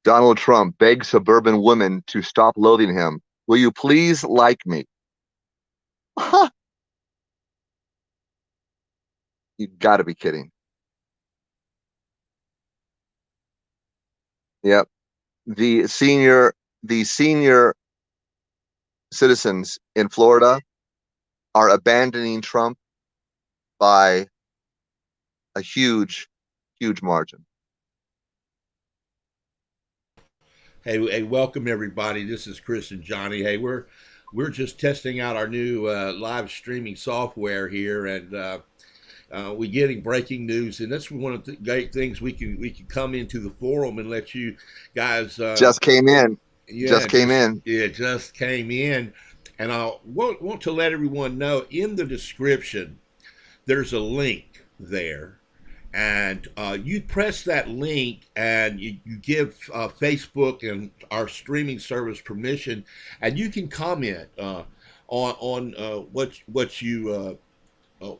Donald Trump begs suburban women to stop loathing him. Will you please like me? You got to be kidding. Yep. The senior the senior citizens in Florida are abandoning Trump by a huge margin. Hey, welcome everybody. This is Chris and Johnny. Hey, we're just testing out our new live streaming software here, and we getting breaking news, and that's one of the great things we can come into the forum and let you guys. Just came in. Yeah, Just came just in. it just came in, and I want to let everyone know in the description there's a link there, and you press that link and you give Facebook and our streaming service permission, and you can comment on what you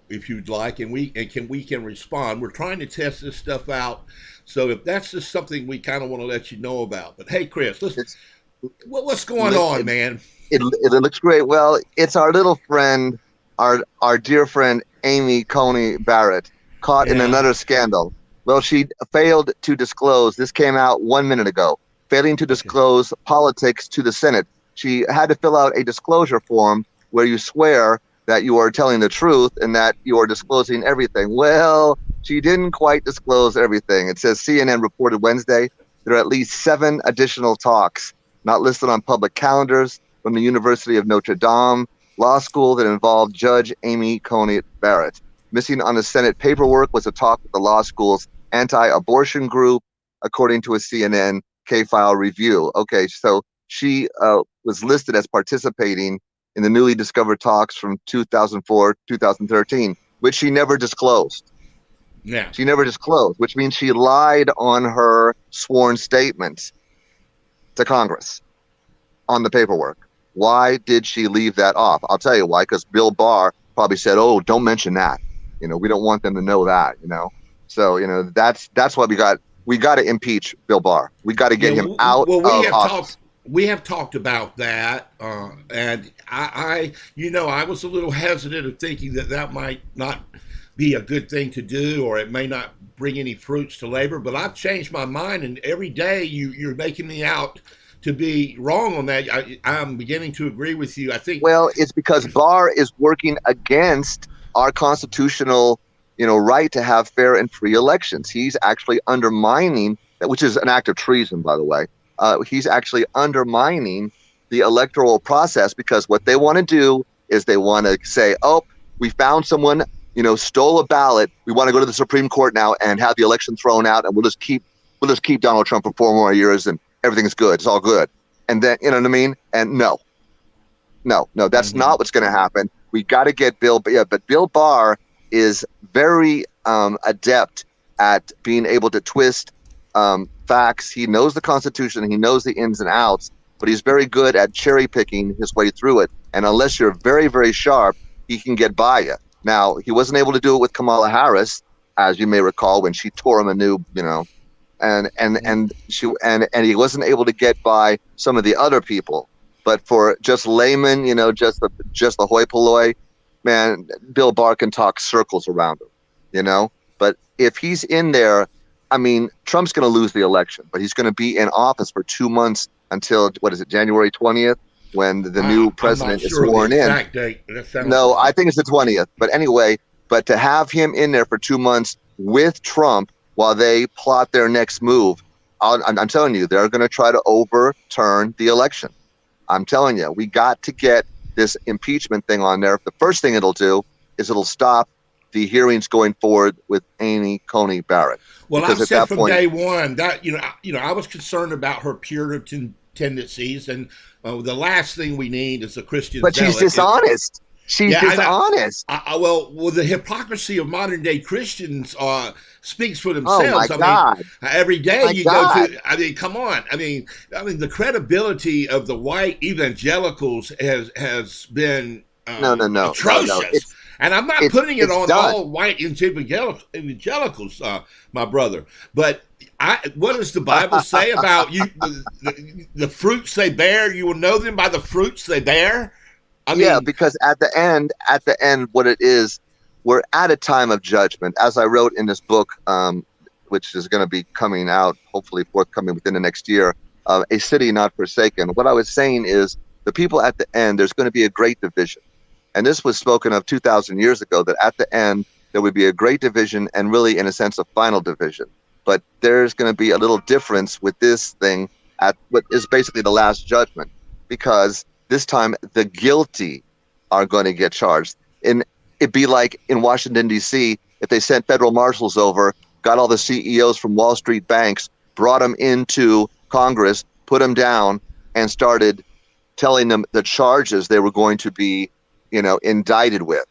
if you'd like, and we can respond. We're trying to test this stuff out, so if that's just something we kind of want to let you know about. But hey, Chris, let's It's what's going it, on, man? it looks great. Well, it's our little friend, our dear friend Amy Coney Barrett, caught in Yeah. another scandal. Well, she failed to disclose. This came out 1 minute ago. Failing to Okay. disclose politics to the Senate. She had to fill out a disclosure form where you swear that you are telling the truth and that you are disclosing everything. Well, she didn't quite disclose everything. It says CNN reported Wednesday there are at least 7 additional talks not listed on public calendars from the University of Notre Dame Law School that involved Judge Amy Coney Barrett. Missing on the Senate paperwork was a talk with the law school's anti-abortion group, according to a CNN K-file review. Okay, so she was listed as participating in the newly discovered talks from 2004, 2013, which she never disclosed. Yeah. She never disclosed, which means she lied on her sworn statements to Congress on the paperwork. Why did she leave that off? I'll tell you why, because Bill Barr probably said, "Oh, don't mention that. We don't want them to know that." So that's why we got to impeach Bill Barr. We got to Yeah, get him out well, of office. we have talked about that, and I was a little hesitant of thinking that that might not be a good thing to do, or it may not bring any fruits to labor. But I've changed my mind, and every day you're making me out to be wrong on that. I'm beginning to agree with you. I think. Well, it's because Barr is working against our constitutional, right to have fair and free elections. He's actually undermining that, which is an act of treason, by the way. He's actually undermining the electoral process because what they want to do is they want to say, "Oh, we found someone, stole a ballot. We want to go to the Supreme Court now and have the election thrown out, and we'll just keep Donald Trump for 4 more years, and everything's good. It's all good." And then, you know what I mean? And no, that's Mhm. not what's going to happen. We got to get Bill. Yeah, but Bill Barr is very adept at being able to twist facts. He knows the Constitution. He knows the ins and outs, but he's very good at cherry picking his way through it. And unless you're very, very sharp, he can get by you. Now, he wasn't able to do it with Kamala Harris, as you may recall, when she tore him a new, and he wasn't able to get by some of the other people. But for just laymen, just the hoi polloi, man, Bill Barr can talk circles around him. But if he's in there, I mean, Trump's going to lose the election, but he's going to be in office for 2 months until what is it, January 20th, when the new I'm not president is sure of the sworn in. exact date. That sounds No, I think it's the 20th. But anyway, but to have him in there for 2 months with Trump while they plot their next move, I'm telling you, they're going to try to overturn the election. I'm telling you, we got to get this impeachment thing on there. The first thing it'll do is it'll stop the hearings going forward with Amy Coney Barrett, Well, because I've at said that from point, day one that I was concerned about her Puritan tendencies, and the last thing we need is a Christian but she's zealot. dishonest. She's Yeah, I know. dishonest. Well, the hypocrisy of modern day Christians speaks for Oh my themselves. I mean, God. every day My you go God. to. I mean, come on. I mean, the credibility of the white evangelicals has been No, no, no, no, no. atrocious. And I'm not putting it it's on done. all white evangelicals, my brother. But what does the Bible say about you? The fruits they bear, you will know them by the fruits they bear. I Yeah, mean, because at the end, what it is, we're at a time of judgment. As I wrote in this book, which is going to be coming out, hopefully forthcoming within the next year, A City Not Forsaken. What I was saying is the people at the end, there's going to be a great division. And this was spoken of 2,000 years ago, that at the end, there would be a great division and really, in a sense, a final division. But there's going to be a little difference with this thing at what is basically the last judgment, because this time the guilty are going to get charged. And it'd be like in Washington, D.C., if they sent federal marshals over, got all the CEOs from Wall Street banks, brought them into Congress, put them down, and started telling them the charges they were going to be, indicted with,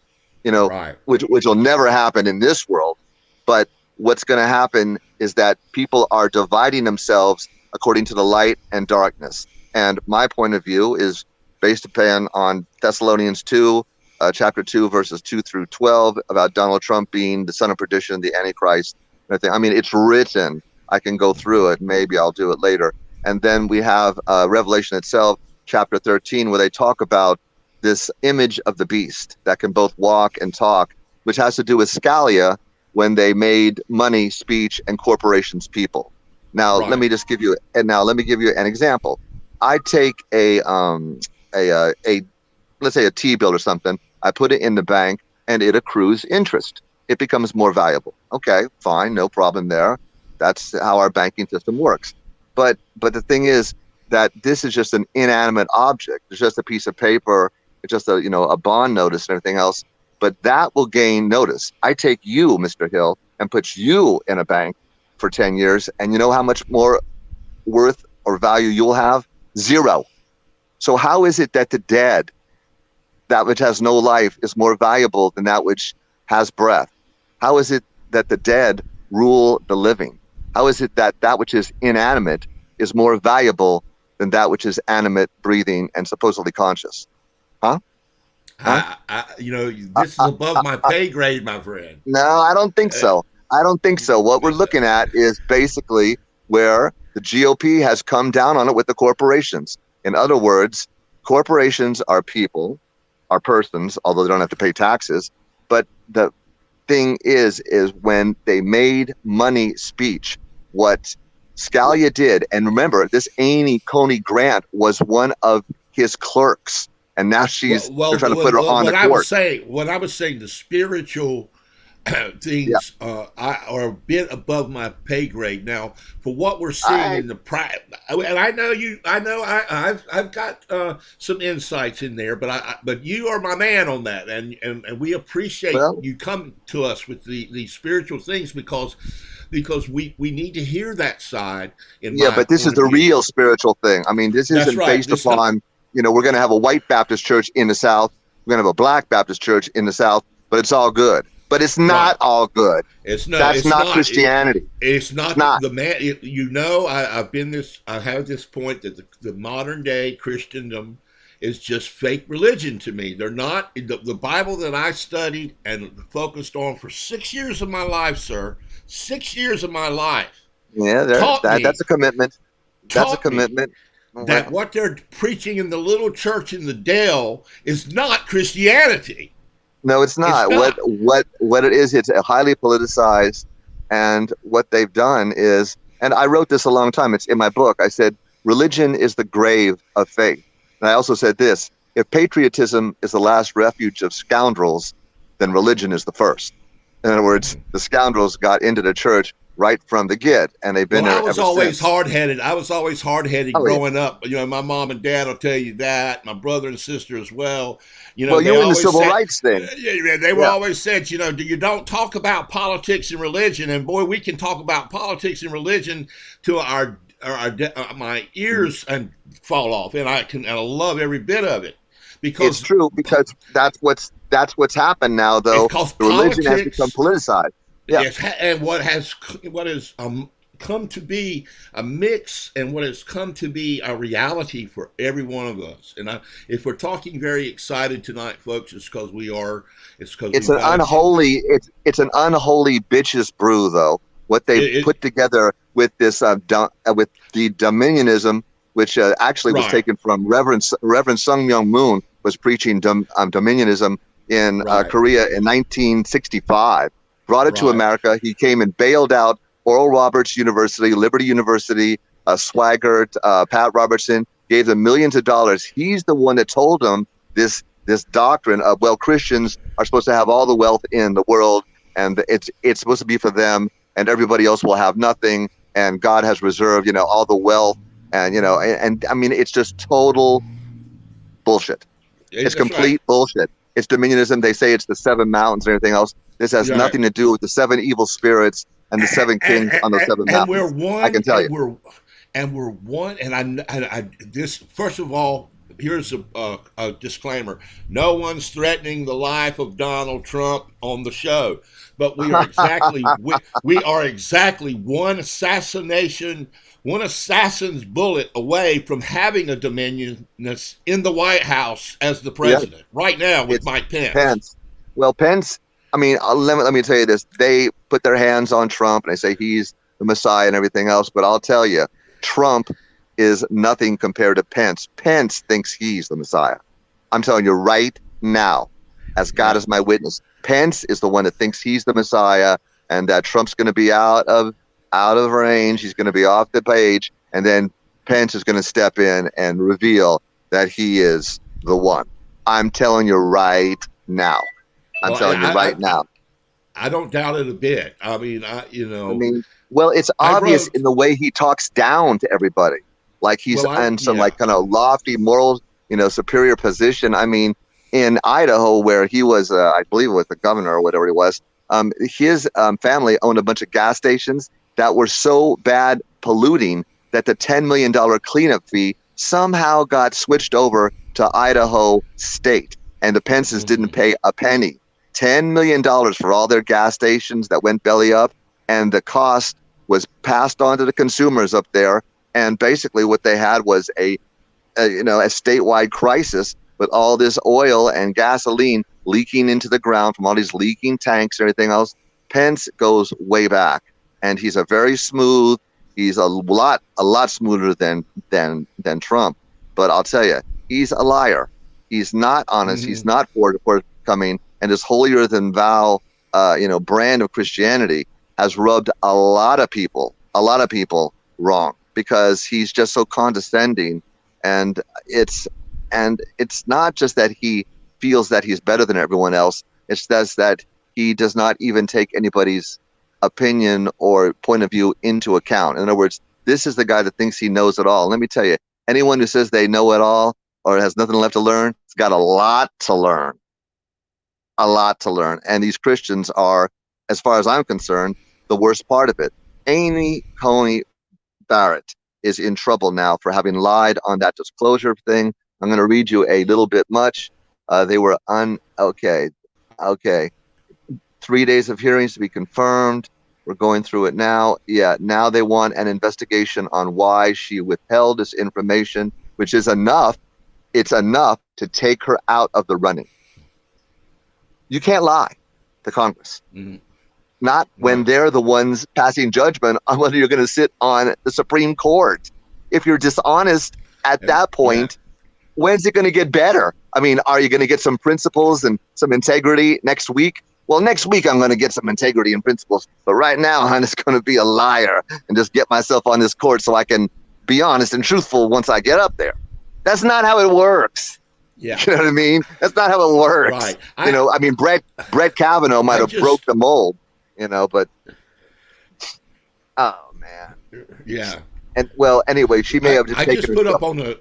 right. which will never happen in this world. But what's going to happen is that people are dividing themselves according to the light and darkness. And my point of view is based upon on Thessalonians 2, chapter 2, verses 2 through 12, about Donald Trump being the son of perdition, the Antichrist. I mean, it's written. I can go through it. Maybe I'll do it later. And then we have Revelation itself, chapter 13, where they talk about this image of the beast that can both walk and talk, which has to do with Scalia when they made money, speech, and corporations people. Now, Right. let me give you an example. I take a let's say a T-bill or something. I put it in the bank and it accrues interest. It becomes more valuable. Okay, fine, no problem there. That's how our banking system works. But the thing is that this is just an inanimate object. It's just a piece of paper. It's just a bond notice and everything else. But that will gain notice. I take you, Mr. Hill, and put you in a bank for 10 years, and you know how much more worth or value you'll have? Zero. So how is it that the dead, that which has no life, is more valuable than that which has breath? How is it that the dead rule the living? How is it that that which is inanimate is more valuable than that which is animate, breathing, and supposedly conscious? Huh? This is above my pay grade, my friend. No, I don't think so. I don't think so. What we're looking at is basically where the GOP has come down on it with the corporations. In other words, corporations are people, are persons, although they don't have to pay taxes. But the thing is when they made money speech, what Scalia did, and remember, this Amy Coney Grant was one of his clerks, and now they're trying to put her on the court. What I was saying, the spiritual things are a bit above my pay grade now for what we're seeing in the private. And I know I've got some insights in there, but you are my man on that, and we appreciate you come to us with the spiritual things because we need to hear that side. But this is the real spiritual thing. I mean, this isn't based upon, we're going to have a white Baptist church in the South. We're going to have a black Baptist church in the South, but it's all good. But it's not all good. It's not. That's not Christianity. It's not the man. I have this point that the modern day Christendom is just fake religion to me. They're not the Bible that I studied and focused on for 6 years of my life, sir. 6 years of my life. Yeah, that's a commitment. That's a commitment. That what they're preaching in the little church in the Dale is not Christianity. No, it's not. What it is, it's highly politicized, and what they've done is, and I wrote this a long time, it's in my book, I said, religion is the grave of faith. And I also said this, if patriotism is the last refuge of scoundrels, then religion is the first. In other words, the scoundrels got into the church right from the get, and they've been there ever since. I was always hard-headed growing up. My mom and dad will tell you that. My brother and sister as well. You were in the civil rights thing. They were always said, you don't talk about politics and religion. And boy, we can talk about politics and religion to my ears and fall off. And I love every bit of it because it's true. Because that's what's happened now. Though religion has become politicized. Yeah. Yes, and what has come to be a mix and what has come to be a reality for every one of us. And if we're talking very excited tonight, folks, it's because we are. It's because It's we've an got unholy. It's an unholy bitches brew, though. What they it put together with this with the Dominionism, which actually was right, taken from Reverend Sung Myung Moon, was preaching Dominionism in right, Korea in 1965. Brought it to right, America. He came and bailed out Oral Roberts University, Liberty University, Swaggart, Pat Robertson, gave them millions of dollars. He's the one that told them this doctrine of, well, Christians are supposed to have all the wealth in the world, and it's supposed to be for them, and everybody else will have nothing, and God has reserved, all the wealth, and and I mean, it's just total bullshit. It's that's right. complete bullshit. It's dominionism. They say it's the seven mountains and everything else. This has Right. nothing to do with the seven evil spirits and the seven kings on those seven And we're mountains. I one, can tell you. and we're one. And this, first of all, here's a disclaimer: no one's threatening the life of Donald Trump on the show, but we are exactly one assassin's bullet away from having a dominionist in the White House as the Yeah, president right now with it's Mike Pence. Pence. Well, Pence, I mean, let me tell you this. They put their hands on Trump and they say he's the Messiah and everything else. But I'll tell you, Trump is nothing compared to Pence. Pence thinks he's the Messiah. I'm telling you right now, as God Yeah. is my witness, Pence is the one that thinks he's the Messiah and that Trump's going to be out of range. He's going to be off the page. And then Pence is going to step in and reveal that he is the one. I'm telling you right now. I'm Well, telling you right now. I don't doubt it a bit. I mean, I mean, well, it's I obvious wrote, in the way he talks down to everybody, like he's in some yeah, like kind of lofty moral, superior position. I mean, in Idaho, where he was, I believe, it was the governor or whatever he was. His family owned a bunch of gas stations that were so bad polluting that the $10 million cleanup fee somehow got switched over to Idaho State, and the Pences didn't mhm. pay a penny. $10 million for all their gas stations that went belly up, and the cost was passed on to the consumers up there. And basically, what they had was a statewide crisis with all this oil and gasoline leaking into the ground from all these leaking tanks and everything else. Pence goes way back, and he's a very smooth. He's a lot smoother than Trump. But I'll tell you, he's a liar. He's not honest. He's Mhm. not forthcoming, and his holier than thou, brand of Christianity has rubbed a lot of people wrong because he's just so condescending, and it's not just that he feels that he's better than everyone else. It's just that he does not even take anybody's opinion or point of view into account. In other words, this is the guy that thinks he knows it all. Let me tell you, anyone who says they know it all or has nothing left to learn, has got a lot to learn. A lot to learn. And these Christians are, as far as I'm concerned, the worst part of it. Amy Coney Barrett is in trouble now for having lied on that disclosure thing. I'm going to read you a little bit much. They were okay. 3 days of hearings to be confirmed. We're going through it now. Yeah, now they want an investigation on why she withheld this information, which is enough. It's enough to take her out of the running. You can't lie to Congress. Mhm. Not when Right. they're the ones passing judgment on whether you're going to sit on the Supreme Court. If you're dishonest at And that yeah, point, when's it going to get better? I mean, are you going to get some principles and some integrity next week? Well, next week I'm going to get some integrity and principles. But right now, I'm just going to be a liar and just get myself on this court so I can be honest and truthful once I get up there. That's not how it works. yeah, You know what I mean? That's not how it works. right. I I mean, Brett Kavanaugh might I have broke just the mold, but oh man. yeah. And well, anyway, she may have just I just taken put herself. up on the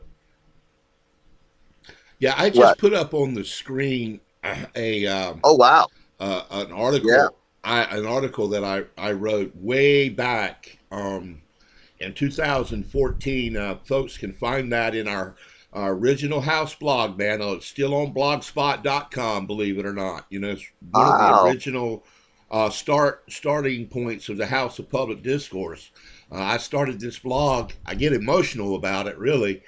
yeah. I just What? put up on the screen a Oh wow. an Yeah. article. An article that I wrote way back in 2014. Folks can find that in our original house blog, man. It's still on blogspot.com, believe it or not. It's one of the Wow. original starting points of the House of Public Discourse. I started this blog. I get emotional about it, really.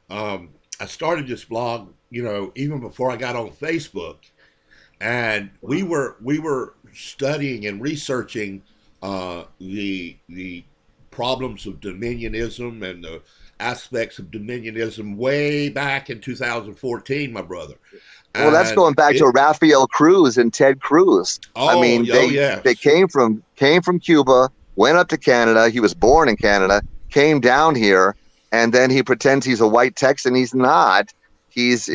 I started this blog, even before I got on Facebook, and we were studying and researching the problems of dominionism and the aspects of dominionism way back in 2014, my brother. Well, that's going back to Rafael Cruz and Ted Cruz. I mean, they came from Cuba, went up to Canada. He was born in Canada, came down here, and then he pretends he's a white Texan. He's not. He's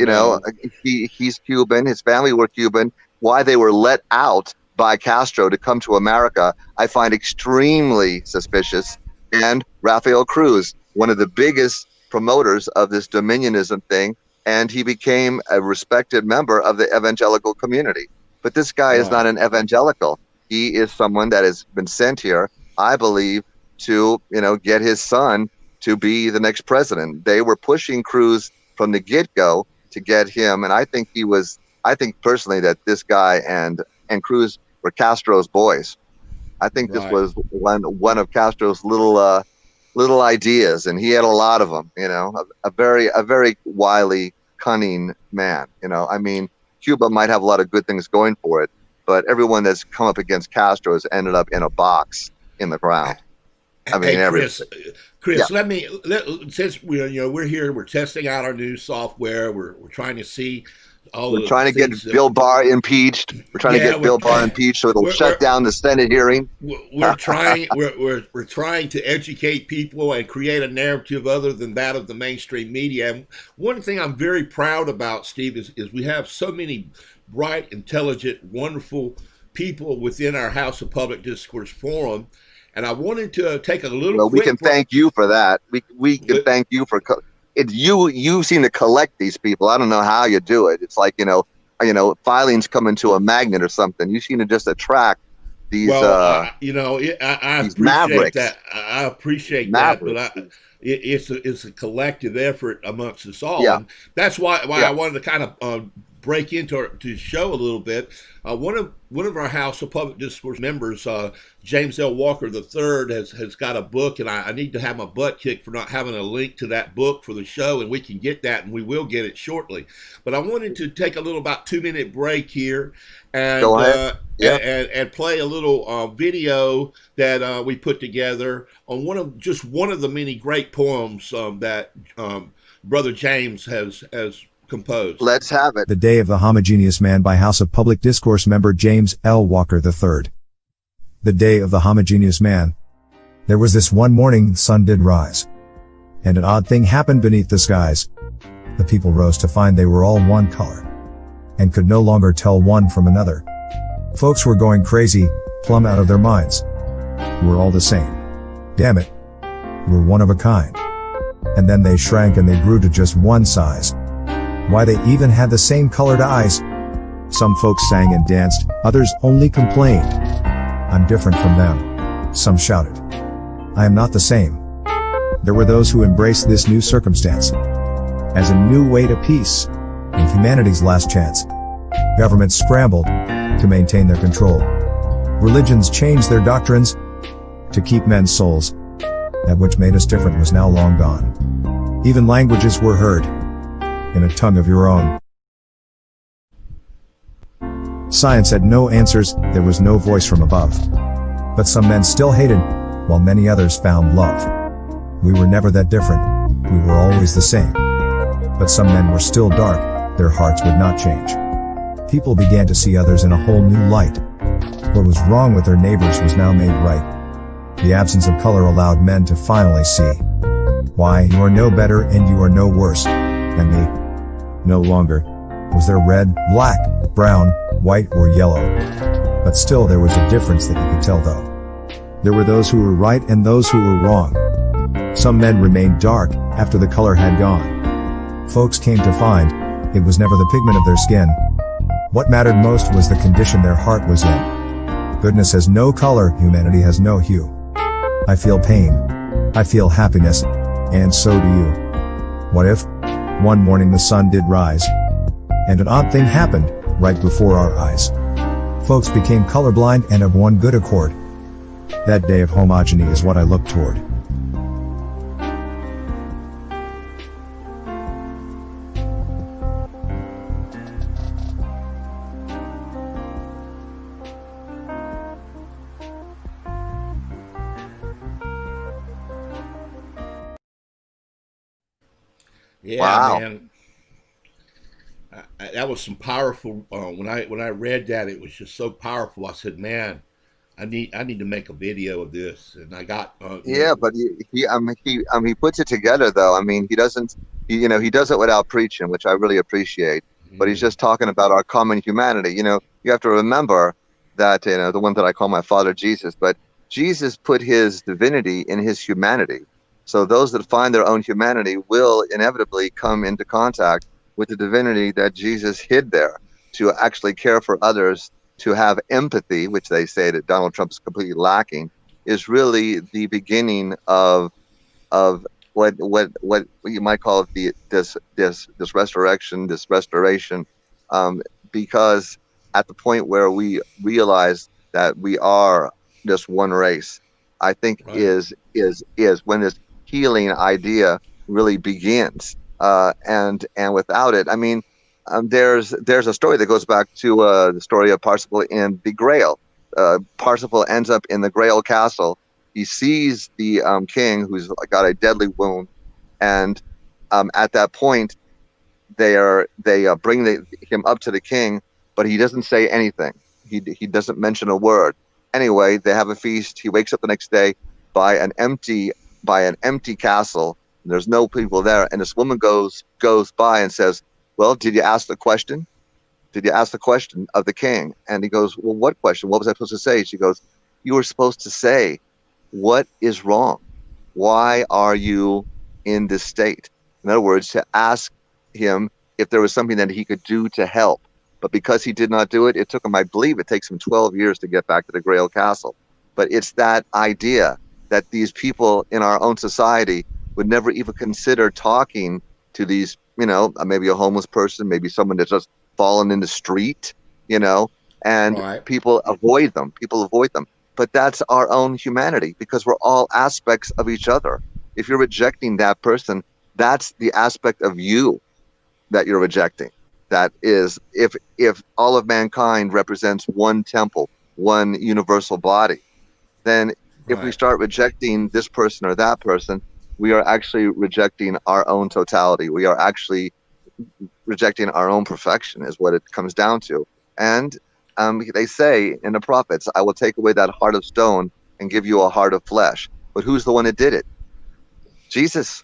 he's Cuban. His family were Cuban. Why they were let out by Castro to come to America, I find extremely suspicious. And Rafael Cruz, one of the biggest promoters of this dominionism thing, and he became a respected member of the evangelical community. But this guy is not an evangelical. He is someone that has been sent here, I believe, to get his son to be the next president. They were pushing Cruz from the get-go to get him, and I think personally that this guy and Cruz were Castro's boys. I think this was one of Castro's little ideas, and he had a lot of them. A very wily, cunning man. I mean, Cuba might have a lot of good things going for it, but everyone that's come up against Castro has ended up in a box in the ground. I mean, Chris, since we're here, we're testing out our new software. We're trying to see. We're trying to get Bill Barr impeached. We're trying to get Bill Barr impeached so it'll shut down the Senate hearing. We're trying to educate people and create a narrative other than that of the mainstream media. And one thing I'm very proud about, Steve, is we have so many bright, intelligent, wonderful people within our House of Public Discourse forum. And I wanted to take a little. Well, we can thank you for that. We can thank you for. You seem to collect these people. I don't know how you do it. It's like filings come into a magnet or something. You seem to just attract these. I appreciate mavericks. That. I appreciate mavericks. That, but it's a collective effort amongst us all. Yeah. And that's why I wanted to kind of break into the show a little bit. One of our House of Public Discourse members, James L. Walker III, has got a book, and I need to have my butt kicked for not having a link to that book for the show, and we can get that, and we will get it shortly. But I wanted to take a little about 2-minute break here and and play a little video that we put together on one of the many great poems that Brother James has composed. Let's have it. The Day of the Homogeneous Man by House of Public Discourse member James L. Walker III. The Day of the Homogeneous Man. There was this one morning the sun did rise, and an odd thing happened beneath the skies. The people rose to find they were all one color, and could no longer tell one from another. Folks were going crazy, plumb out of their minds. We're all the same. Damn it. We're one of a kind. And then they shrank and they grew to just one size. Why, they even had the same colored eyes. Some folks sang and danced, others only complained. I'm different from them. Some shouted. I am not the same. There were those who embraced this new circumstance as a new way to peace and humanity's last chance. Governments scrambled to maintain their control. Religions changed their doctrines to keep men's souls. That which made us different was now long gone. Even languages were heard in a tongue of your own. Science had no answers, there was no voice from above. But some men still hated, while many others found love. We were never that different, we were always the same. But some men were still dark, their hearts would not change. People began to see others in a whole new light. What was wrong with their neighbors was now made right. The absence of color allowed men to finally see. Why, you are no better and you are no worse than me. No longer was there red, black, brown, white, or yellow. But still there was a difference that you could tell though. There were those who were right and those who were wrong. Some men remained dark after the color had gone. Folks came to find it was never the pigment of their skin. What mattered most was the condition their heart was in. Goodness has no color, humanity has no hue. I feel pain. I feel happiness. And so do you. What if one morning the sun did rise, and an odd thing happened right before our eyes? Folks became colorblind and of one good accord. That day of homogeny is what I look toward. Yeah, Wow. man. That was some powerful. When I read that, it was just so powerful. I said, "Man, I need to make a video of this." And I got, Yeah, but he puts it together though. I mean, he doesn't, he does it without preaching, which I really appreciate. But he's mm, just talking about our common humanity. You have to remember that, the one that I call my father Jesus, but Jesus put his divinity in his humanity. So those that find their own humanity will inevitably come into contact with the divinity that Jesus hid there to actually care for others, to have empathy, which they say that Donald Trump is completely lacking, is really the beginning of what you might call this resurrection, this restoration, um, because at the point where we realize that we are just one race, I think right, is when this healing idea really begins. And without it, I mean, there's a story that goes back to the story of Parsifal in the Grail. Parsifal ends up in the Grail castle. He sees the king who's got a deadly wound, and at that point they bring him up to the king, but he doesn't say anything. He doesn't mention a word. Anyway, they have a feast. He wakes up the next day by an empty castle. There's no people there, and this woman goes by and says, "Well, did you ask the question? Did you ask the question of the king?" And he goes, "Well, what question? What was I supposed to say?" She goes, "You were supposed to say, what is wrong? Why are you in this state?" In other words, to ask him if there was something that he could do to help. But because he did not do it, it took him, I believe it takes him 12 years to get back to the Grail Castle. But it's that idea that these people in our own society would never even consider talking to these, maybe a homeless person, maybe someone that's just fallen in the street, and right, people avoid them. People avoid them. But that's our own humanity because we're all aspects of each other. If you're rejecting that person, that's the aspect of you that you're rejecting. That is, if all of mankind represents one temple, one universal body, then if we right, start rejecting this person or that person, we are actually rejecting our own totality. We are actually rejecting our own perfection, is what it comes down to. And they say in the prophets, "I will take away that heart of stone and give you a heart of flesh." But who's the one that did it? Jesus.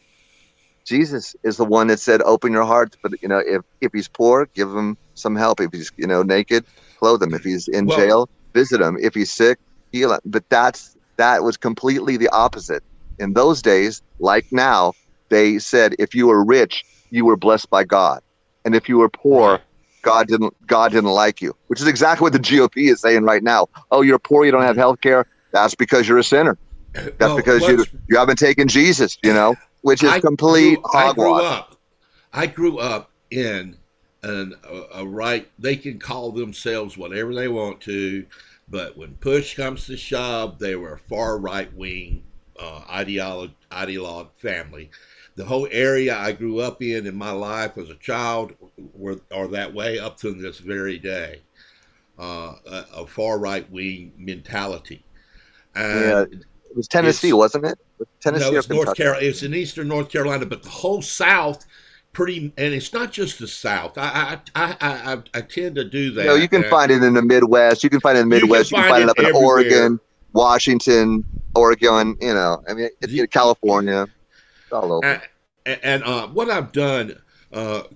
Jesus is the one that said, "Open your heart." But if he's poor, give him some help. If he's naked, clothe him. If he's in well, jail, visit him. If he's sick, heal him. But that was completely the opposite. In those days, like now, they said if you were rich, you were blessed by God, and if you were poor, right. God didn't like you. Which is exactly what the GOP is saying right now. Oh, you're poor, you don't have health care. That's because you're a sinner. That's Well, because you let's. you haven't taken Jesus. Which is complete I grew hogwash. up. I grew up in a right. They can call themselves whatever they want to, but when push comes to shove, they were a far right wing ideologue family. The whole area I grew up in my life as a child are that way up to this very day. A far right wing mentality, Yeah, and it was Tennessee, it's wasn't it? no, Tennessee or it's North Kentucky? Carolina. It's in eastern North Carolina, but the whole South, and it's not just the South. I tend to do No, you that. can find it in the Midwest. You can find it in the You can Midwest. You can find find it it up in everywhere. Oregon, Washington, Oregon. I mean, California, it's all over. And, what I've done,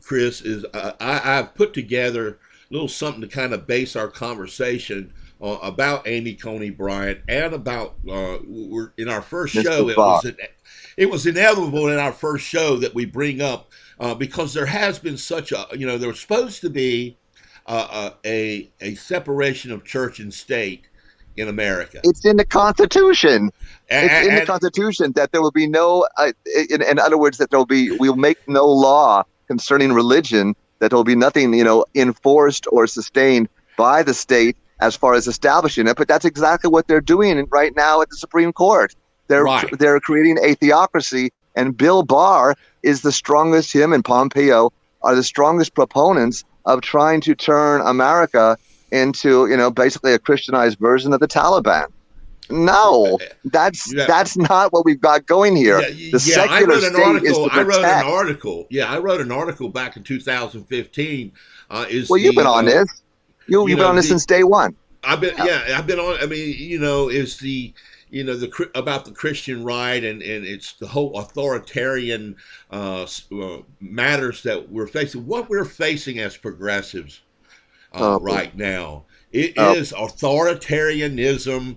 Chris, is I've put together a little something to kind of base our conversation about Amy Coney Bryant and about we're in our first Mr. show. Bach. It was inevitable in our first show that we bring up because there has been such a there was supposed to be a separation of church and state in America, It's in the Constitution. It's in the and Constitution that there will be no, in other words, that we'll make no law concerning religion, that there will be nothing, enforced or sustained by the state as far as establishing it, but that's exactly what they're doing right now at the Supreme Court. They're creating a theocracy, and Bill Barr is the strongest. Him and Pompeo are the strongest proponents of trying to turn America into, basically a Christianized version of the Taliban. No, that's not what we've got going here. The secular state is to protect. I wrote an article back in 2015. You've been on this. You've been on this since day one. I've been on. I mean, about the Christian right and it's the whole authoritarian matters that we're facing. What we're facing as progressives right now, it is authoritarianism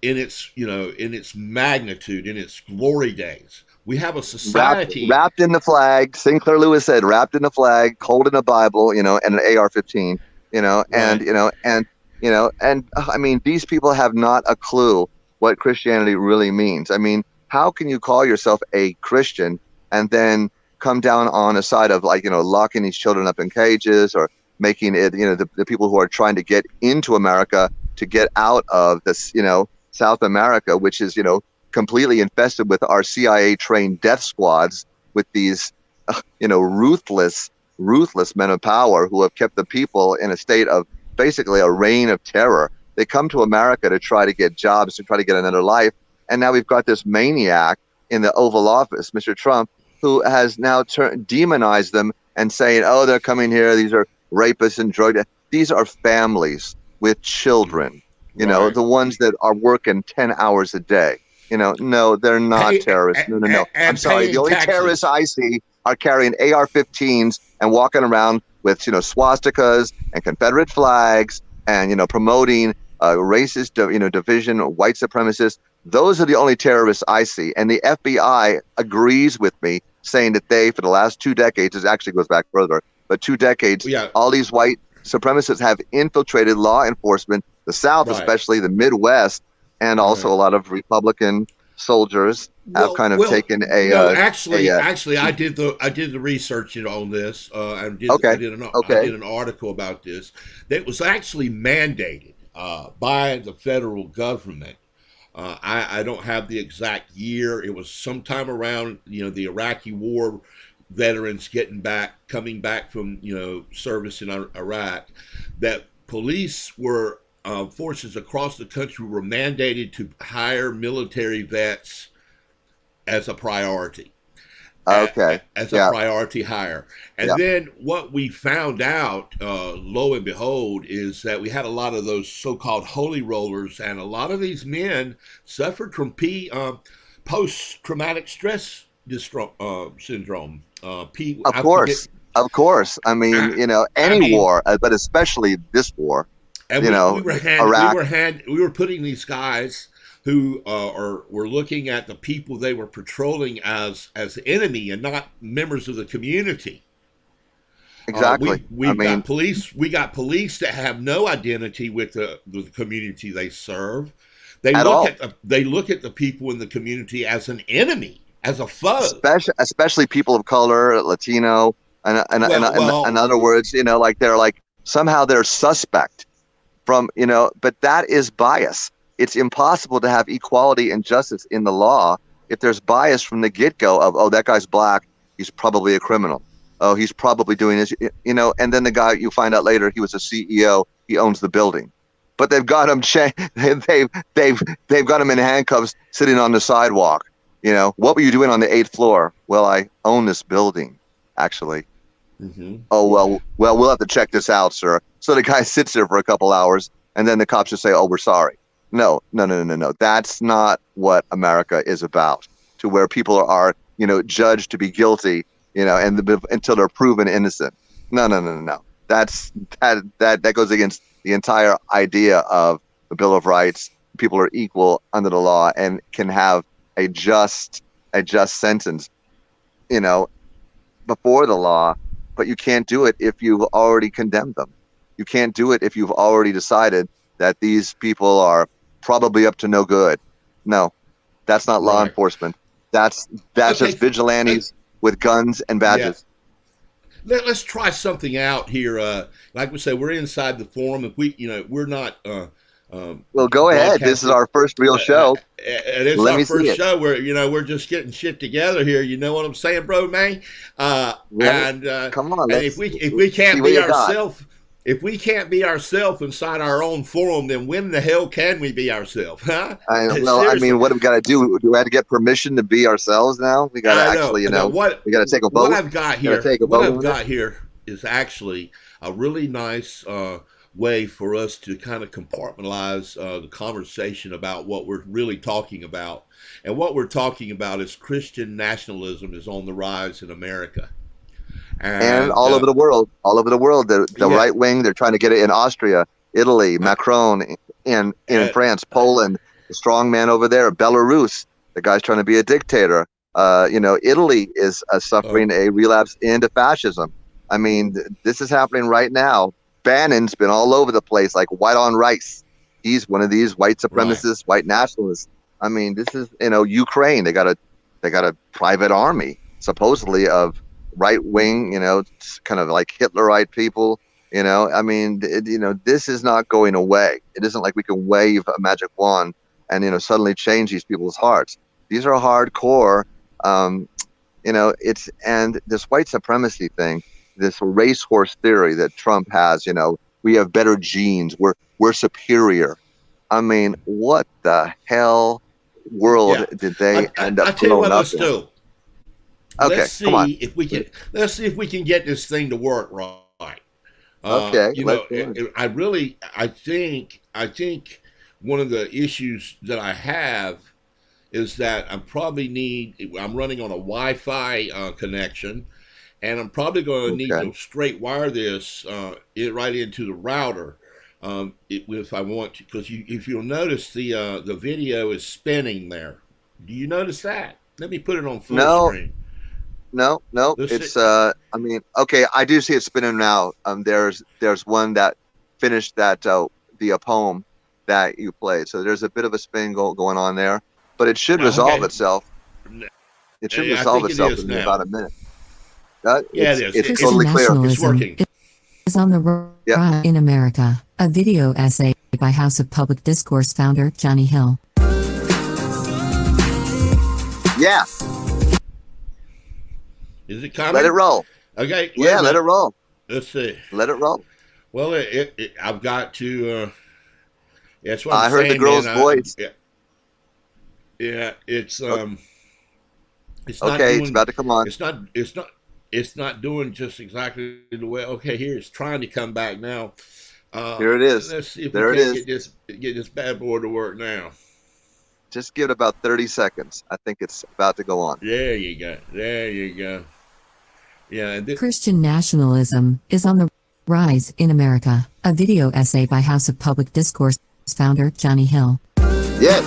in its magnitude, in its glory days. We have a society wrapped in the flag. Sinclair Lewis said, "Wrapped in the flag, cold in a Bible, and an AR-15, and I mean, these people have not a clue what Christianity really means. I mean, how can you call yourself a Christian and then come down on a side of locking these children up in cages, or making it, the people who are trying to get into America to get out of this, South America, which is, completely infested with our CIA trained death squads, with these, ruthless men of power who have kept the people in a state of basically a reign of terror. They come to America to try to get jobs, to try to get another life. And now we've got this maniac in the Oval Office, Mr. Trump, who has now demonized them and saying, oh, they're coming here. These are rapists and drug. These are families with children, the ones that are working 10 hours a day. No, they're not terrorists. No. I'm sorry. The only terrorists I see are carrying AR-15s and walking around with, swastikas and Confederate flags and, promoting racist, division, white supremacists. Those are the only terrorists I see. And the FBI agrees with me, saying that they, for the last 2 decades, it actually goes back further, but 2 decades, all these white supremacists have infiltrated law enforcement, the South, especially the Midwest, and also a lot of Republican soldiers have taken a. Actually, I did the research on this. I did an article about this that was actually mandated by the federal government. I don't have the exact year. It was sometime around the Iraqi war, veterans coming back from service in Iraq, that police were. Forces across the country were mandated to hire military vets as a priority. Okay. As a priority hire. And then what we found out, lo and behold, is that we had a lot of those so-called holy rollers, and a lot of these men suffered from post-traumatic stress syndrome. Of course. I mean, any war, but especially this war. And we were putting these guys who were looking at the people they were patrolling as enemy and not members of the community. Exactly. We got police that have no identity with the community they serve. They look at the people in the community as an enemy, as a foe. Especially people of color, Latino, and in other words, they're somehow they're suspect. But that is bias. It's impossible to have equality and justice in the law if there's bias from the get-go of, oh, that guy's black, he's probably a criminal. Oh, he's probably doing this, and then the guy, you find out later, he was a CEO, he owns the building. But they've got him they've got him in handcuffs sitting on the sidewalk. What were you doing on the 8th floor? Well, I own this building, actually. Mm-hmm. Oh, well, we'll have to check this out, sir. So the guy sits there for a couple hours, and then the cops just say, oh, we're sorry. No. That's not what America is about, to where people are, judged to be guilty, until they're proven innocent. No. That goes against the entire idea of the Bill of Rights. People are equal under the law and can have a just sentence, before the law. But you can't do it if you've already condemned them. You can't do it if you've already decided that these people are probably up to no good. No, that's not law enforcement. That's just vigilantes with guns and badges. let's try something out here. Like we say, we're inside the forum. If we're not. Well, go ahead. This is our first real show. And it's Let our me see first it. show where we're just getting shit together here. You know what I'm saying, bro, man? Come on, And if we can't see what be you got. ourselves, if we can't be ourselves inside our own forum, then when the hell can we be ourselves, huh? Seriously. What do we got to do? Do we have to get permission to be ourselves now? We got to I actually, know. we got to take a What vote. I've got Gotta here, take a what vote I've on got it? here is actually a really nice way for us to kind of compartmentalize the conversation about what we're really talking about. And what we're talking about is Christian nationalism is on the rise in America. And all over the world, the Yeah. right wing, they're trying to get it in Austria, Italy, Macron, in France, Poland, the strong man over there, Belarus, the guy's trying to be a dictator. Italy is suffering a relapse into fascism. I mean, this is happening right now. Bannon's been all over the place, like white on rice. He's one of these white supremacists, white nationalists. I mean, this is Ukraine. They got a private army supposedly of right wing, kind of like Hitlerite people. I mean, this is not going away. It isn't like we can wave a magic wand and suddenly change these people's hearts. These are hardcore. And this white supremacy thing, this racehorse theory that Trump has. We have better genes. We're superior. I mean, what the hell world did they end up tell you what, blowing up let's in? do. Okay, Let's come on. see if we can. Let's see if we can get this thing to work right. Okay, let's do it. I think one of the issues that I have is that I'm running on a Wi-Fi connection, and I'm probably going to need to straight wire this right into the router if I want to, because if you'll notice the video is spinning there. Do you notice that? Let me put it on full screen. No, it's okay. I do see it spinning now. There's one that finished that the poem that you played. So there's a bit of a spin going on there, but it should resolve itself. It should resolve itself in about a minute. It is. It's totally clear. It's working. Is on the rise in America. A video essay by House of Public Discourse founder Johnny Hill. Yeah. Is it coming? Let it roll. Okay. Yeah, let it roll. Let's see. Let it roll. Well, I've got to. That's what I I'm heard saying, the girl's man. voice. Yeah, it's not Okay, doing, it's about to come on. It's not doing just exactly the way. Okay, here it's trying to come back now. Here it is. Let's see if There we it can get this bad boy to work now. Just give it about 30 seconds. I think it's about to go on. There you go. Yeah. Christian nationalism is on the rise in America. A video essay by House of Public Discourse founder Johnny Hill. Yeah.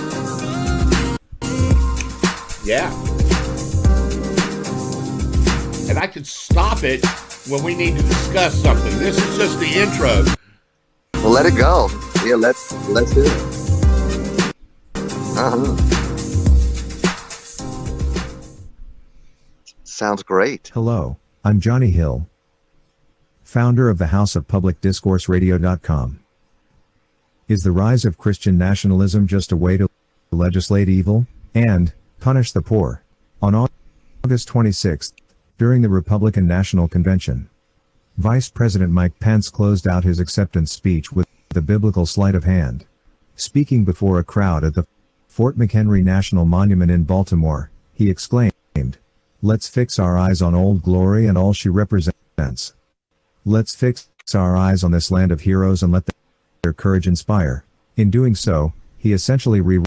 Yeah. And I can stop it when we need to discuss something. This is just the intro. Well, let it go. Yeah, let's do it. Sounds great. Hello, I'm Johnny Hill, founder of the House of Public Discourse Radio.com. Is the rise of Christian nationalism just a way to legislate evil and punish the poor? On August 26th, during the Republican National Convention, Vice President Mike Pence closed out his acceptance speech with the biblical sleight of hand. Speaking before a crowd at the Fort McHenry National Monument in Baltimore, he exclaimed, "Let's fix our eyes on Old Glory and all she represents. Let's fix our eyes on this land of heroes and let their courage inspire." In doing so, he essentially rewrote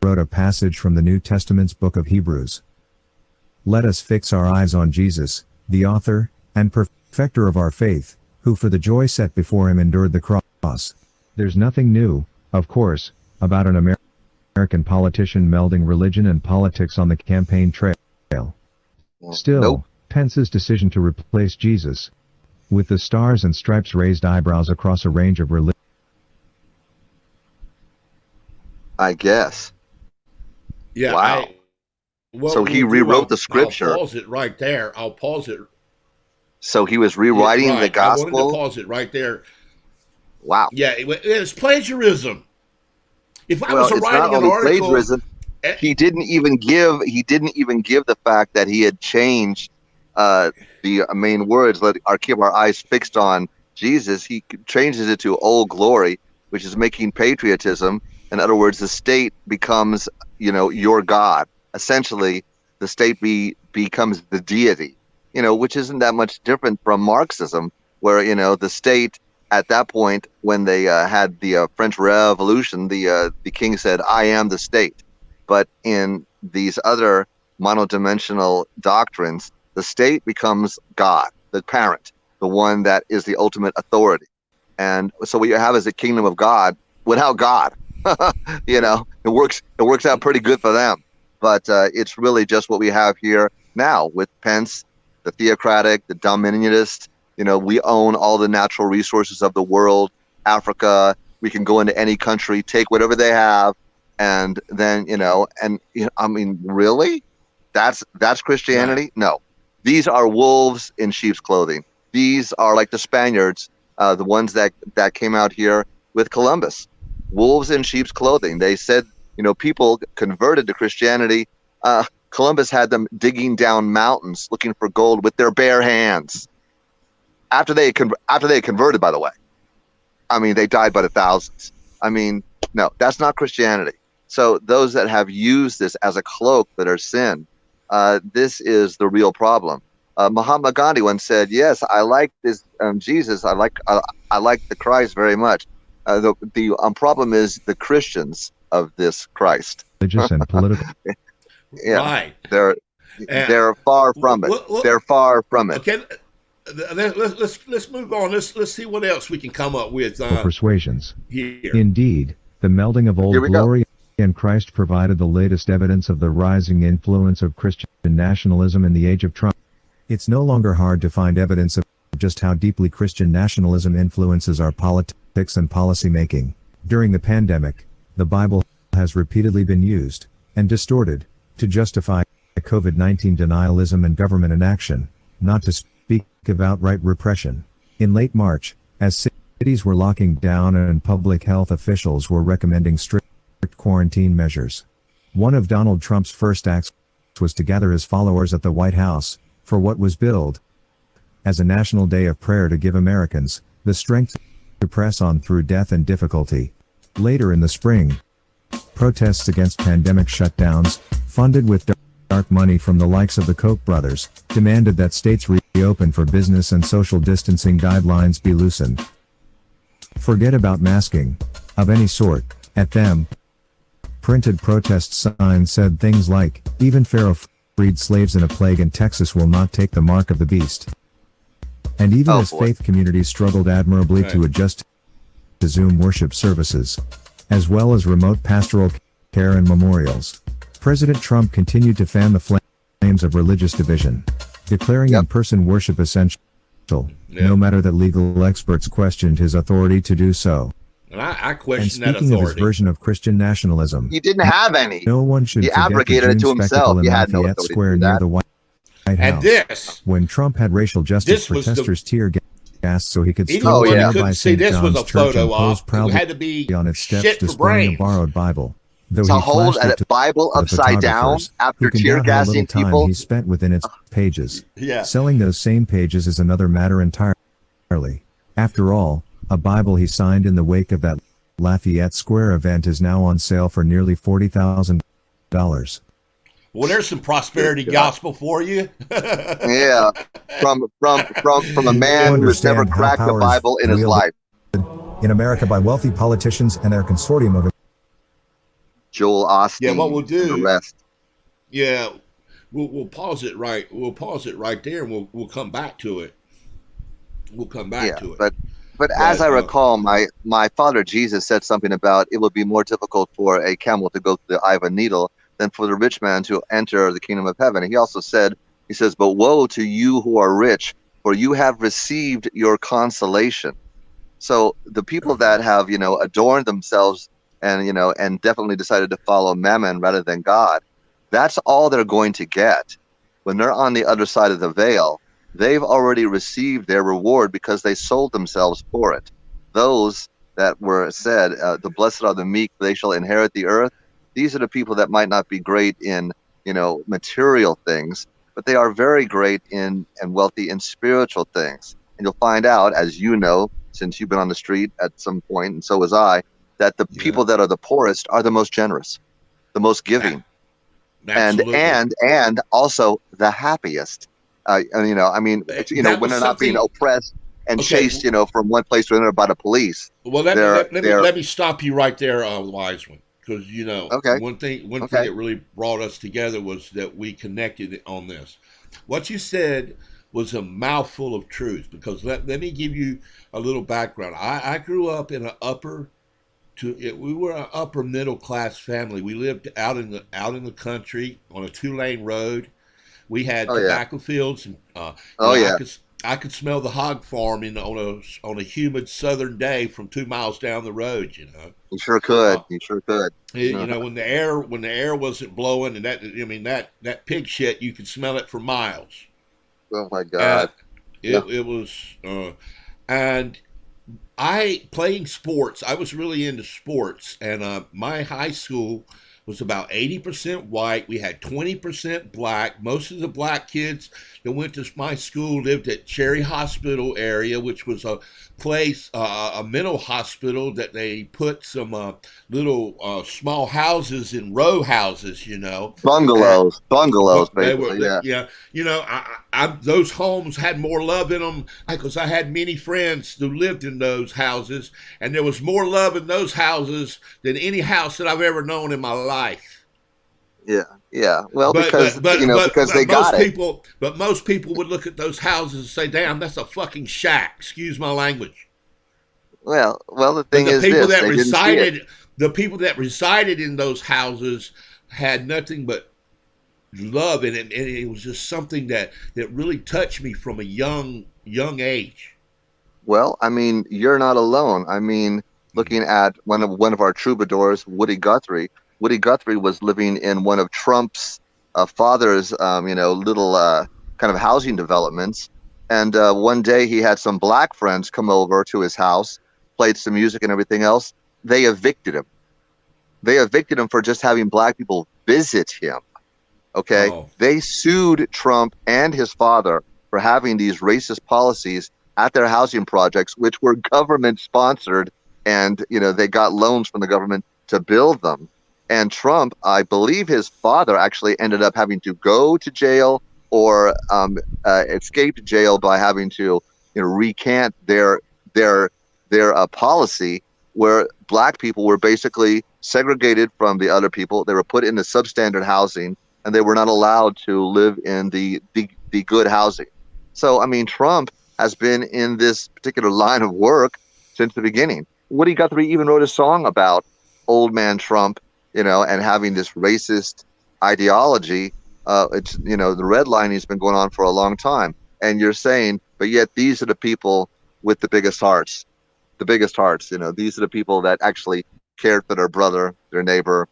a passage from the New Testament's book of Hebrews. Let us fix our eyes on Jesus, the author and perfecter of our faith, who for the joy set before him endured the cross. There's nothing new, of course, about an American politician melding religion and politics on the campaign trail. Still, Nope. Pence's decision to replace Jesus with the stars and stripes raised eyebrows across a range of religions. I guess. Yeah. Wow. Well, So he rewrote the scripture. I'll pause it right there. So he was Yeah, rewriting the right. I wanted to gospel. pause it right there. Wow. Yeah, it's plagiarism. If I Well, was it's not writing an only article, plagiarism. eh, He didn't even give the fact that he had changed the main words. Let our keep our eyes fixed on Jesus. He changes it to "Old Glory," which is making patriotism. In other words, the state becomes, your God. Essentially, the state becomes the deity. Which isn't that much different from Marxism, where the state at that point, when they had the French Revolution, the king said, "I am the state." But in these other monodimensional doctrines, the state becomes God, the parent, the one that is the ultimate authority. And so what you have is a kingdom of God without God. It works out pretty good for them. But it's really just what we have here now with Pence, the theocratic, the dominionist. We own all the natural resources of the world, Africa. We can go into any country, take whatever they have, and then I mean, really, that's Christianity? right. No, these are wolves in sheep's clothing. These are like the Spaniards, the ones that came out here with Columbus, wolves in sheep's clothing. They said, people converted to Christianity. Columbus had them digging down mountains looking for gold with their bare hands. After they converted, by the way. I mean, they died by the thousands. I mean, no, that's not Christianity. So those that have used this as a cloak that are sin, this is the real problem. Mahatma Gandhi once said, "Yes, I like this Jesus. I like the Christ very much. The problem is the Christians of this Christ. Religious and political. Yeah, Right. they're And they're far from it. They're far from it. okay, let's move on. Let's see what else we can come up with Persuasions. here. Indeed, the melding of Old Here we go. Glory and Christ provided the latest evidence of the rising influence of Christian nationalism in the age of Trump. It's no longer hard to find evidence of just how deeply Christian nationalism influences our politics and policy making. During the pandemic, the Bible has repeatedly been used and distorted to justify COVID-19 denialism and government inaction, not to speak of outright repression. In late March, as cities were locking down and public health officials were recommending strict quarantine measures, one of Donald Trump's first acts was to gather his followers at the White House for what was billed as a national day of prayer to give Americans the strength to press on through death and difficulty. Later in the spring, protests against pandemic shutdowns, funded with dark money from the likes of the Koch brothers, demanded that states reopen for business and social distancing guidelines be loosened. Forget about masking of any sort at them. Printed protest signs said things like, "Even Pharaoh freed slaves in a plague and Texas will not take the mark of the beast." And even as faith communities struggled admirably to adjust to Zoom worship services, as well as remote pastoral care and memorials, President Trump continued to fan the flames of religious division, declaring in-person worship essential, no matter that legal experts questioned his authority to do so. And I And question that speaking of his authority. version of Christian nationalism, He didn't have any. no one should He forget the abrogated it June to himself. spectacle in He had no Lafayette authority to Square do near that. the White And House, this, when Trump had racial justice This was the- protesters tear gassed so he could even stroll when to you nearby couldn't see St. this was John's a Church photo and pose op, it proudly had to be on its steps shit for displaying a brains. borrowed Bible. Though To he hold flashed it a to Bible the upside down photographers, after who can tear doubt how little gassing time people. he spent within its pages. Yeah. Selling those same pages is another matter entirely. After all, a Bible he signed in the wake of that Lafayette Square event is now on sale for nearly $40,000. Well, there's some prosperity gospel for you. Yeah, from a man who has never Understand how cracked a power is Bible in his wielded life. in America by wealthy politicians and their consortium of Joel Osteen. Yeah, what we'll do- And the rest. Yeah, we'll pause it right. We'll pause it right there, and we'll come back to it. We'll come back to it. But as I recall, my father Jesus said something about it would be more difficult for a camel to go through the eye of a needle than for the rich man to enter the kingdom of heaven. And he also said, he says, "But woe to you who are rich, for you have received your consolation." So the people that have, adorned themselves and, and definitely decided to follow Mammon rather than God, that's all they're going to get when they're on the other side of the veil. they've already received their reward because they sold themselves for it. Those that were said, the blessed are the meek, they shall inherit the earth. These are the people that might not be great in, material things, but they are very great in and wealthy in spiritual things. And you'll find out, as you know, since you've been on the street at some point, and so was I, that the people that are the poorest are the most generous, the most giving, and also the happiest. When they're not being oppressed and chased, from one place to another by the police. Well, let me stop you right there, Wise One, because one thing that really brought us together was that we connected on this. What you said was a mouthful of truth, because let me give you a little background. I grew up in we were an upper middle class family. We lived out in the country on a 2-lane road. We had tobacco fields, and I could smell the hog farm on a humid southern day from 2 miles down the road. You sure could. You sure could. When the air wasn't blowing, and that pig shit, you could smell it for miles. Oh my God! It was, and playing sports. I was really into sports, and my high school was about 80% white. We had 20% black. Most of the black kids that went to my school lived at Cherry Hospital area, which was a place, a mental hospital that they put some little small houses in row houses, Bungalows, basically. Those homes had more love in them because I had many friends who lived in those houses, and there was more love in those houses than any house that I've ever known in my life. Yeah. Well, because they got it. But most people would look at those houses and say, "Damn, that's a fucking shack." Excuse my language. Well, the thing is, the people that resided in those houses had nothing but love in it, and it was just something that really touched me from a young age. Well, you're not alone. Looking at one of our troubadours, Woody Guthrie. Woody Guthrie was living in one of Trump's father's, little kind of housing developments. And one day he had some black friends come over to his house, played some music and everything else. They evicted him. For just having black people visit him. Okay. Oh. They sued Trump and his father for having these racist policies at their housing projects, which were government sponsored. And, they got loans from the government to build them. And Trump, I believe his father actually ended up having to go to jail or escaped jail by having to recant their policy, where black people were basically segregated from the other people. They were put into substandard housing, and they were not allowed to live in the good housing. So, Trump has been in this particular line of work since the beginning. Woody Guthrie even wrote a song about old man Trump, and having this racist ideology. It's, the redlining has been going on for a long time. And you're saying, but yet these are the people with the biggest hearts. These are the people that actually cared for their brother, their neighbor,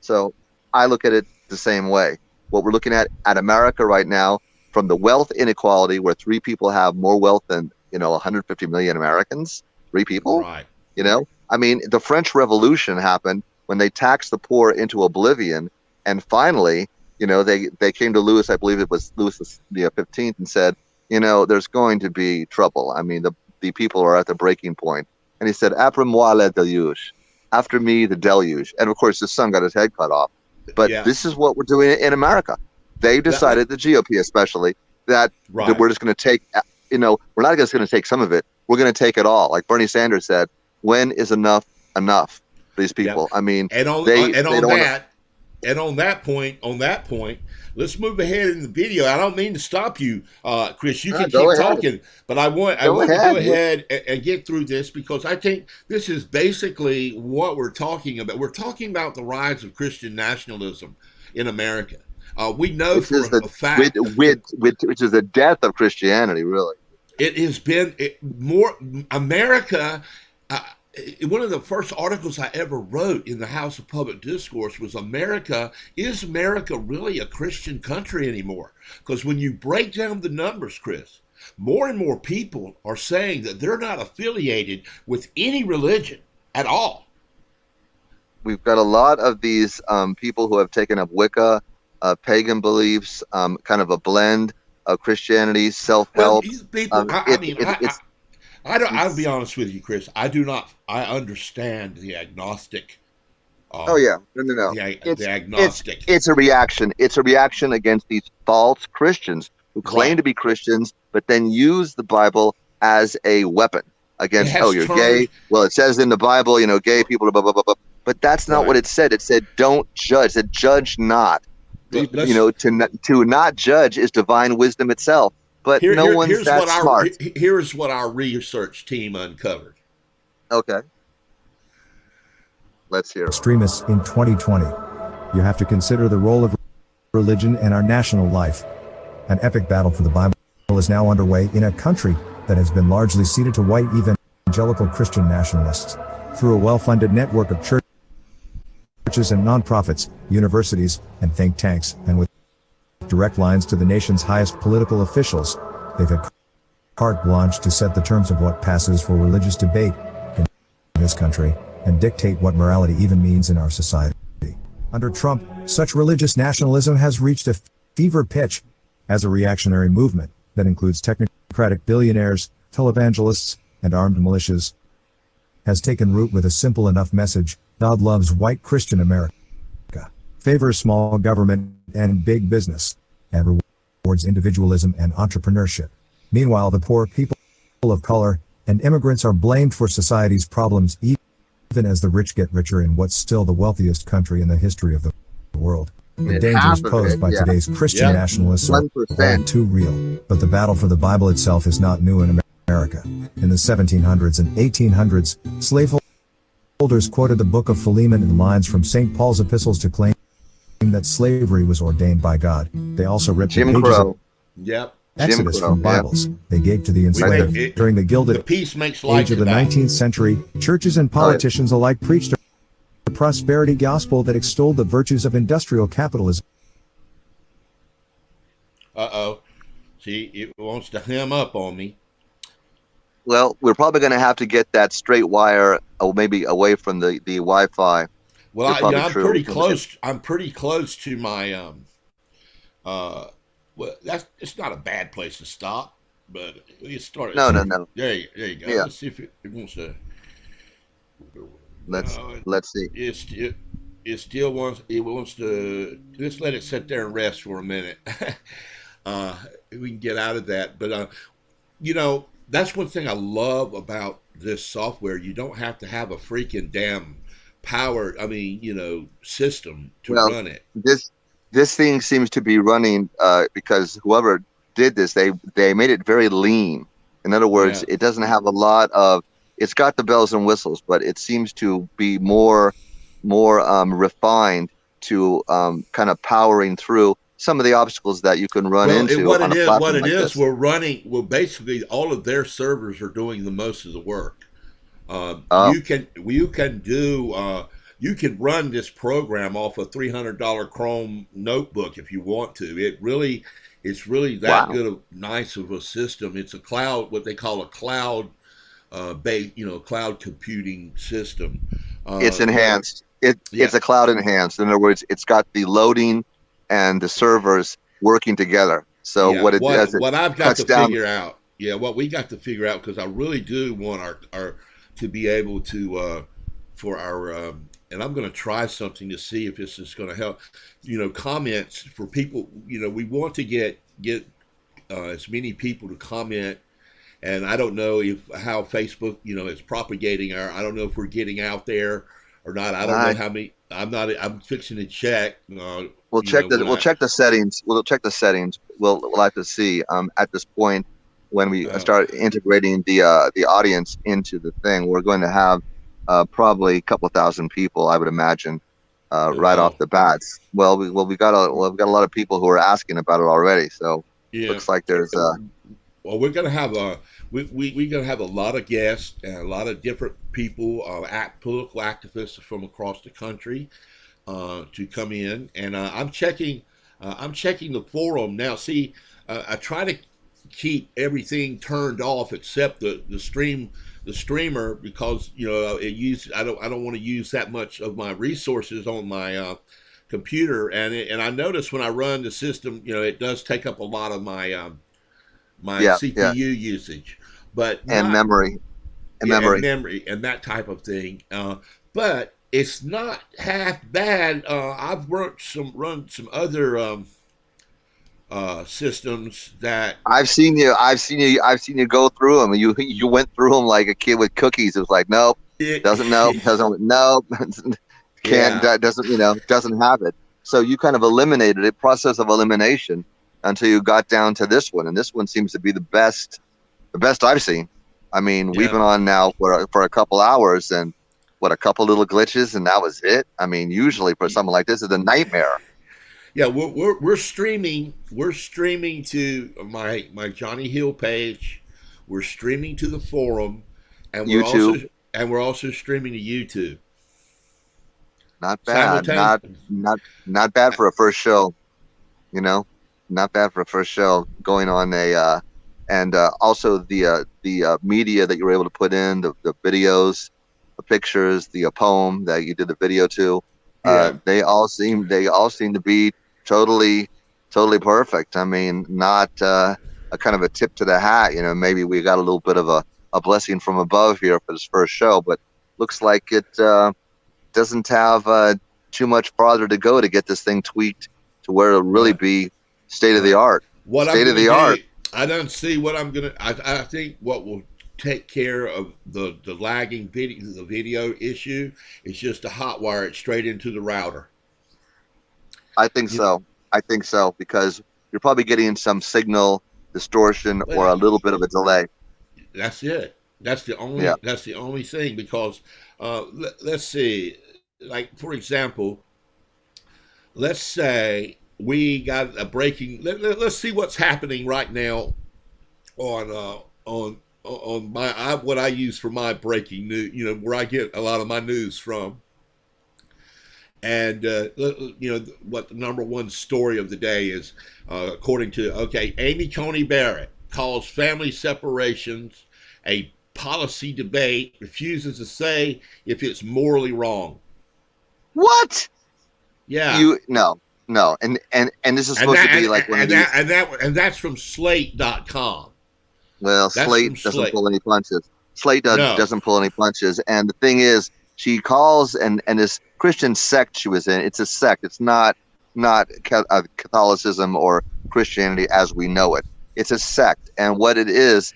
So I look at it the same way. What we're looking at America right now, from the wealth inequality, where 3 people have more wealth than, 150 million Americans, 3 people, right. The French Revolution happened when they taxed the poor into oblivion. And finally, they came to Louis, I believe it was Louis the 15th, and said, there's going to be trouble. The people are at the breaking point. And he said, après moi le déluge, after me the deluge. And of course, his son got his head cut off. But this is what we're doing in America. They decided, the GOP especially, that we're just going to take, we're not just going to take some of it. We're going to take it all. Like Bernie Sanders said, when is enough enough? These people. And on that point, let's move ahead in the video. I don't mean to stop you, Chris. You can keep talking, but I want to go ahead and get through this, because I think this is basically what we're talking about. We're talking about the rise of Christian nationalism in America. We know for a fact, which is the death of Christianity. Really, it has been more America. one of the first articles I ever wrote in the House of Public Discourse was is America really a Christian country anymore? Because when you break down the numbers, Chris, more and more people are saying that they're not affiliated with any religion at all. We've got a lot of these people who have taken up Wicca, pagan beliefs, kind of a blend of Christianity, self-help. Well, these people, I'll be honest with you, Chris. I understand the agnostic. Oh yeah, no. The agnostic. It's a reaction. It's a reaction against these false Christians who claim to be Christians, but then use the Bible as a weapon against. Oh, you're gay. Well, it says in the Bible, gay people. Blah blah blah blah. But that's not what it said. It said, "Don't judge." It said, "Judge not." To not judge is divine wisdom itself. But no one's that smart. Here's what our research team uncovered. Okay. Let's hear. Extremists in 2020. You have to consider the role of religion in our national life. An epic battle for the Bible is now underway in a country that has been largely ceded to white evangelical Christian nationalists. Through a well-funded network of churches and nonprofits, universities, and think tanks, and with direct lines to the nation's highest political officials, they've had carte blanche to set the terms of what passes for religious debate in this country, and dictate what morality even means in our society. Under Trump, such religious nationalism has reached a fever pitch as a reactionary movement that includes technocratic billionaires, televangelists, and armed militias, has taken root with a simple enough message: God loves white Christian America, favors small government and big business, and rewards individualism and entrepreneurship. Meanwhile, the poor, people of color, and immigrants are blamed for society's problems, even as the rich get richer in what's still the wealthiest country in the history of the world. The dangers posed by today's Christian nationalists are all too real, but the battle for the Bible itself is not new in America. In the 1700s and 1800s, slaveholders quoted the Book of Philemon and lines from St. Paul's epistles to claim that slavery was ordained by God. They also ripped the pages of Exodus from Bibles they gave to the enslaved. During the Gilded Age of the 19th century, churches and politicians alike preached a prosperity gospel that extolled the virtues of industrial capitalism. See, it wants to hem up on me. Well, we're probably going to have to get that straight wire, maybe away from the Wi-Fi. Well, I'm pretty close. I'm pretty close to my. Well, it's not a bad place to stop, but you start. No. There you go. Yeah. Let's see if it wants to. Let's see. It still wants. It wants to. Just let it sit there and rest for a minute. We can get out of that, but that's one thing I love about this software. You don't have to have a freaking damn power. System to run it. This thing seems to be running because whoever did this, they made it very lean. In other words, it doesn't have a lot of. It's got the bells and whistles, but it seems to be more refined to kind of powering through some of the obstacles that you can run into. What it is, we're running. Well, basically, all of their servers are doing the most of the work. You can run this program off a $300 Chrome notebook if you want to. It's really that good of nice of a system. It's a cloud, what they call a cloud cloud computing system. It's enhanced. It's a cloud enhanced. In other words, it's got the loading and the servers working together. So what I've got to figure out, what we got to figure out, because I really do want our to be able to for our and I'm going to try something to see if this is going to help. Comments for people. We want to get as many people to comment. And I don't know how Facebook, is propagating I don't know if we're getting out there or not. I don't know how many. I'm fixing to check. We'll check the settings. We'll check the settings. We'll have to see at this point when we start integrating the audience into the thing. We're going to have probably a couple thousand people, I would imagine, right off the bat. Well, we got a lot of people who are asking about it already. So looks like there's Well, we're gonna have we're going to have a lot of guests and a lot of different people, political activists from across the country, to come in, and I'm checking. I'm checking the forum now. See, I try to keep everything turned off except the streamer, because I don't want to use that much of my resources on my computer, and I notice when I run the system, it does take up a lot of my my CPU usage, but and memory, and memory and that type of thing. But it's not half bad. I've run some other systems that I've seen you go through them. You went through them like a kid with cookies. It was like, nope, doesn't know, can't, doesn't have it. So you kind of eliminated it, process of elimination, until you got down to this one, and this one seems to be the best I've seen. I mean, we've been on now for a couple hours, and a couple little glitches, and that was it. I mean, usually for something like this, it's a nightmare. Yeah, we're streaming. We're streaming to my Johnny Hill page. We're streaming to the forum, and we're also streaming to YouTube. Not bad. Not bad for a first show. Not bad for a first show. Going on and also the media that you were able to put in, the videos, the pictures, the poem that you did the video to. They all seem to be totally perfect. I mean, not a kind of a tip to the hat. Maybe we got a little bit of a blessing from above here for this first show, but looks like it doesn't have too much farther to go to get this thing tweaked to where it'll really be state of the art. State of the art. I don't see what I'm gonna. I think what will take care of the lagging video issue is just to hotwire it straight into the router. I think so. Because you're probably getting some signal distortion or a little bit of a delay. That's it. That's the only thing, because let's see, like, for example, let's say we got a breaking. Let's see what's happening right now on my what I use for my breaking news. Where I get a lot of my news from. And what the number one story of the day is, according to Amy Coney Barrett calls family separations a policy debate, refuses to say if it's morally wrong. What? Yeah. No. And this is supposed to be like one of these. And that's from Slate.com. Well, Slate doesn't pull any punches. Slate doesn't pull any punches. And the thing is, she calls and this Christian sect she was in, it's a sect. It's not Catholicism or Christianity as we know it. It's a sect. And what it is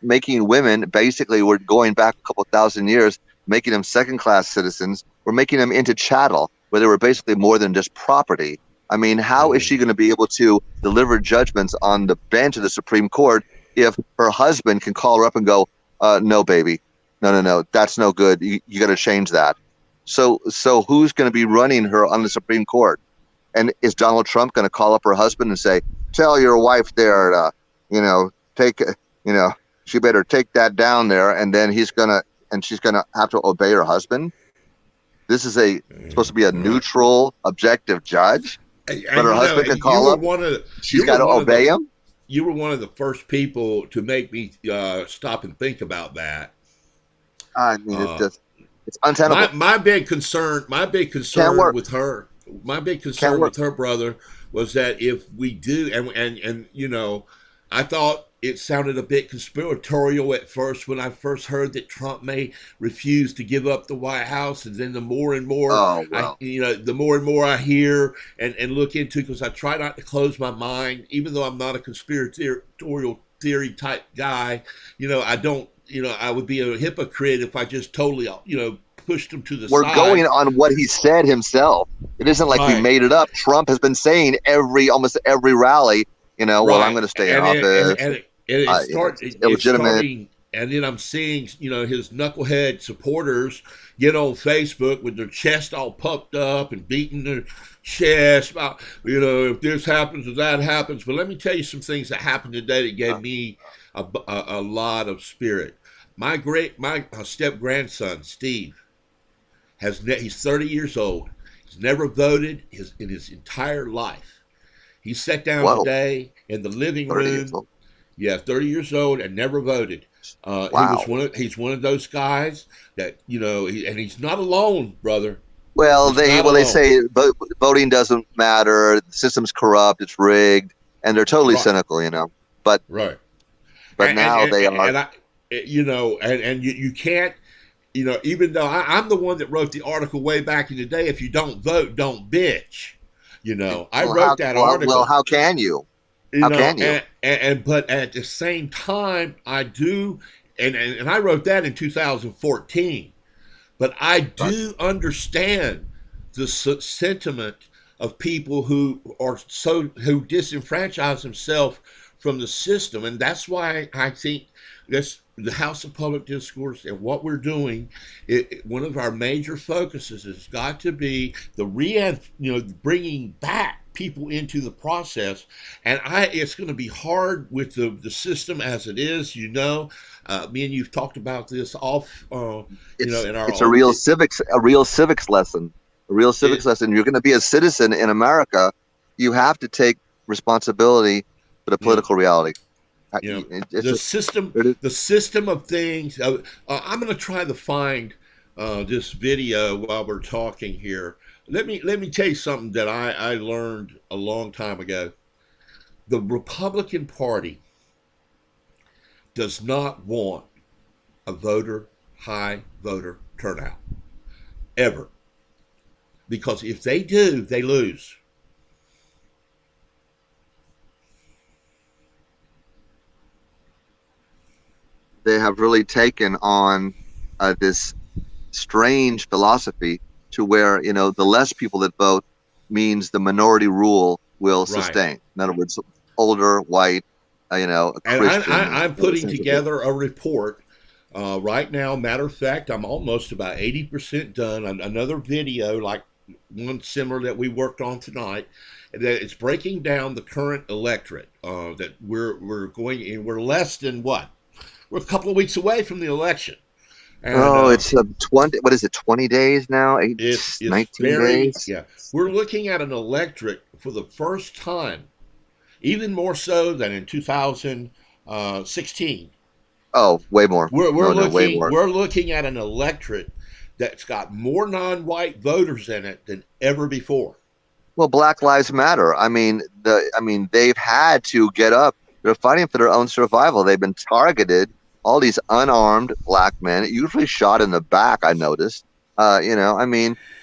making women, basically, we're going back a couple thousand years, making them second-class citizens. We're making them into chattel, where they were basically more than just property. I mean, how is she going to be able to deliver judgments on the bench of the Supreme Court if her husband can call her up and go, no, baby, no, that's no good. You got to change that. So who's going to be running her on the Supreme Court? And is Donald Trump going to call up her husband and say, tell your wife there to, she better take that down there, and then she's going to have to obey her husband? This is supposed to be a neutral, objective judge, but her husband can call up. She's got to obey him. You were one of the first people to make me stop and think about that. I mean, it's untenable. My big concern with her, brother, was that if we do, and I thought it sounded a bit conspiratorial at first when I first heard that Trump may refuse to give up the White House, and then the more and more, the more and more I hear and look into, because I try not to close my mind, even though I'm not a conspiratorial theory type guy. I don't. I would be a hypocrite if I just totally, pushed him to the side. We're going on what he said himself. It isn't like we made it up. Trump has been saying almost every rally, well, I'm going to stay in office. It's illegitimate. And then I'm seeing, his knucklehead supporters get on Facebook with their chest all puffed up and beating Yes, about, if this happens or that happens. But let me tell you some things that happened today that gave me a lot of spirit. My step grandson Steve he's 30 years old. He's never voted in his entire life. He sat down Whoa, today in the living 30 years room. old. Yeah, 30 years old and never voted. Wow. He's one of those guys that and he's not alone, brother. Well, He's not they alone. say voting doesn't matter. The system's corrupt. It's rigged, and they're totally Right, cynical, But right. And now and, they and, are. and I, and you can't, even though I'm the one that wrote the article way back in the day. If you don't vote, don't bitch. I Well, wrote that article. how can you? you How know can you? and but at the same time I do, and I wrote that in 2014, but I But do understand the sentiment of people who disenfranchise themselves from the system, and that's why I think this the House of Public Discourse and what we're doing. One of our major focuses has got to be bringing back people into the process, and it's going to be hard with the system as it is. Me and you've talked about this off. In our it's own. a real civics lesson, a real civics It, lesson. You're going to be a citizen in America. You have to take responsibility for the you know, political reality. you know, It's the just system, it is- the system of things. I'm going to try to find this video while we're talking here. Let me tell you something that I learned a long time ago. The Republican Party does not want a high voter turnout ever, because if they do, they lose. they have really taken on this strange philosophy to where the less people that vote means the minority rule will Right. sustain. In other words, older, white, And Christian, I'm putting together a report right now. Matter of fact, I'm almost about 80% done. Another video, like one similar that we worked on tonight, that it's breaking down the current electorate that we're going in. We're less than what? We're a couple of weeks away from the election, and Oh, it's 20. What is it? 20 days now? it's 19 very, days? yeah. We're looking at an electorate for the first time, even more so than in 2016. Oh, way more. We're No, no, way looking more. we're looking at an electorate that's got more non-white voters in it than ever before. Well, Black Lives Matter. They've had to get up. They're fighting for their own survival. They've been targeted. All these unarmed black men, usually shot in the back. I noticed.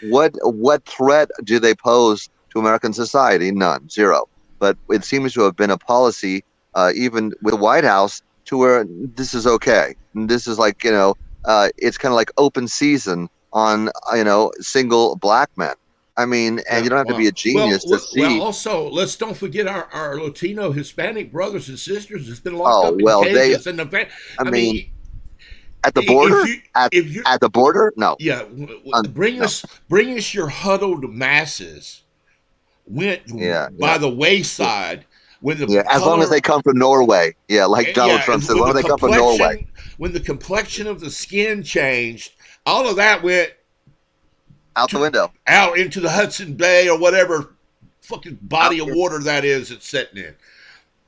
What threat do they pose to American society? None, zero. But it seems to have been a policy, even with the White House, to where this is okay. And this is like it's kind of like open season on single black men. And Yeah, you don't have to be a wow. genius to Well. see. Also, let's don't forget our Latino, Hispanic brothers and sisters that's been locked Oh up in well, they. cages. And the, I I mean, mean, at the if border, you at if you at the border, no, yeah, no, bring us your huddled masses went yeah, yeah, by the wayside when the yeah. As long as color. they come from Norway, yeah, like Donald Yeah, Trump says, as long as they come from Norway. when the complexion of the skin changed, all of that went Out the window. out into the Hudson Bay or whatever fucking Out body of water that is it's sitting in.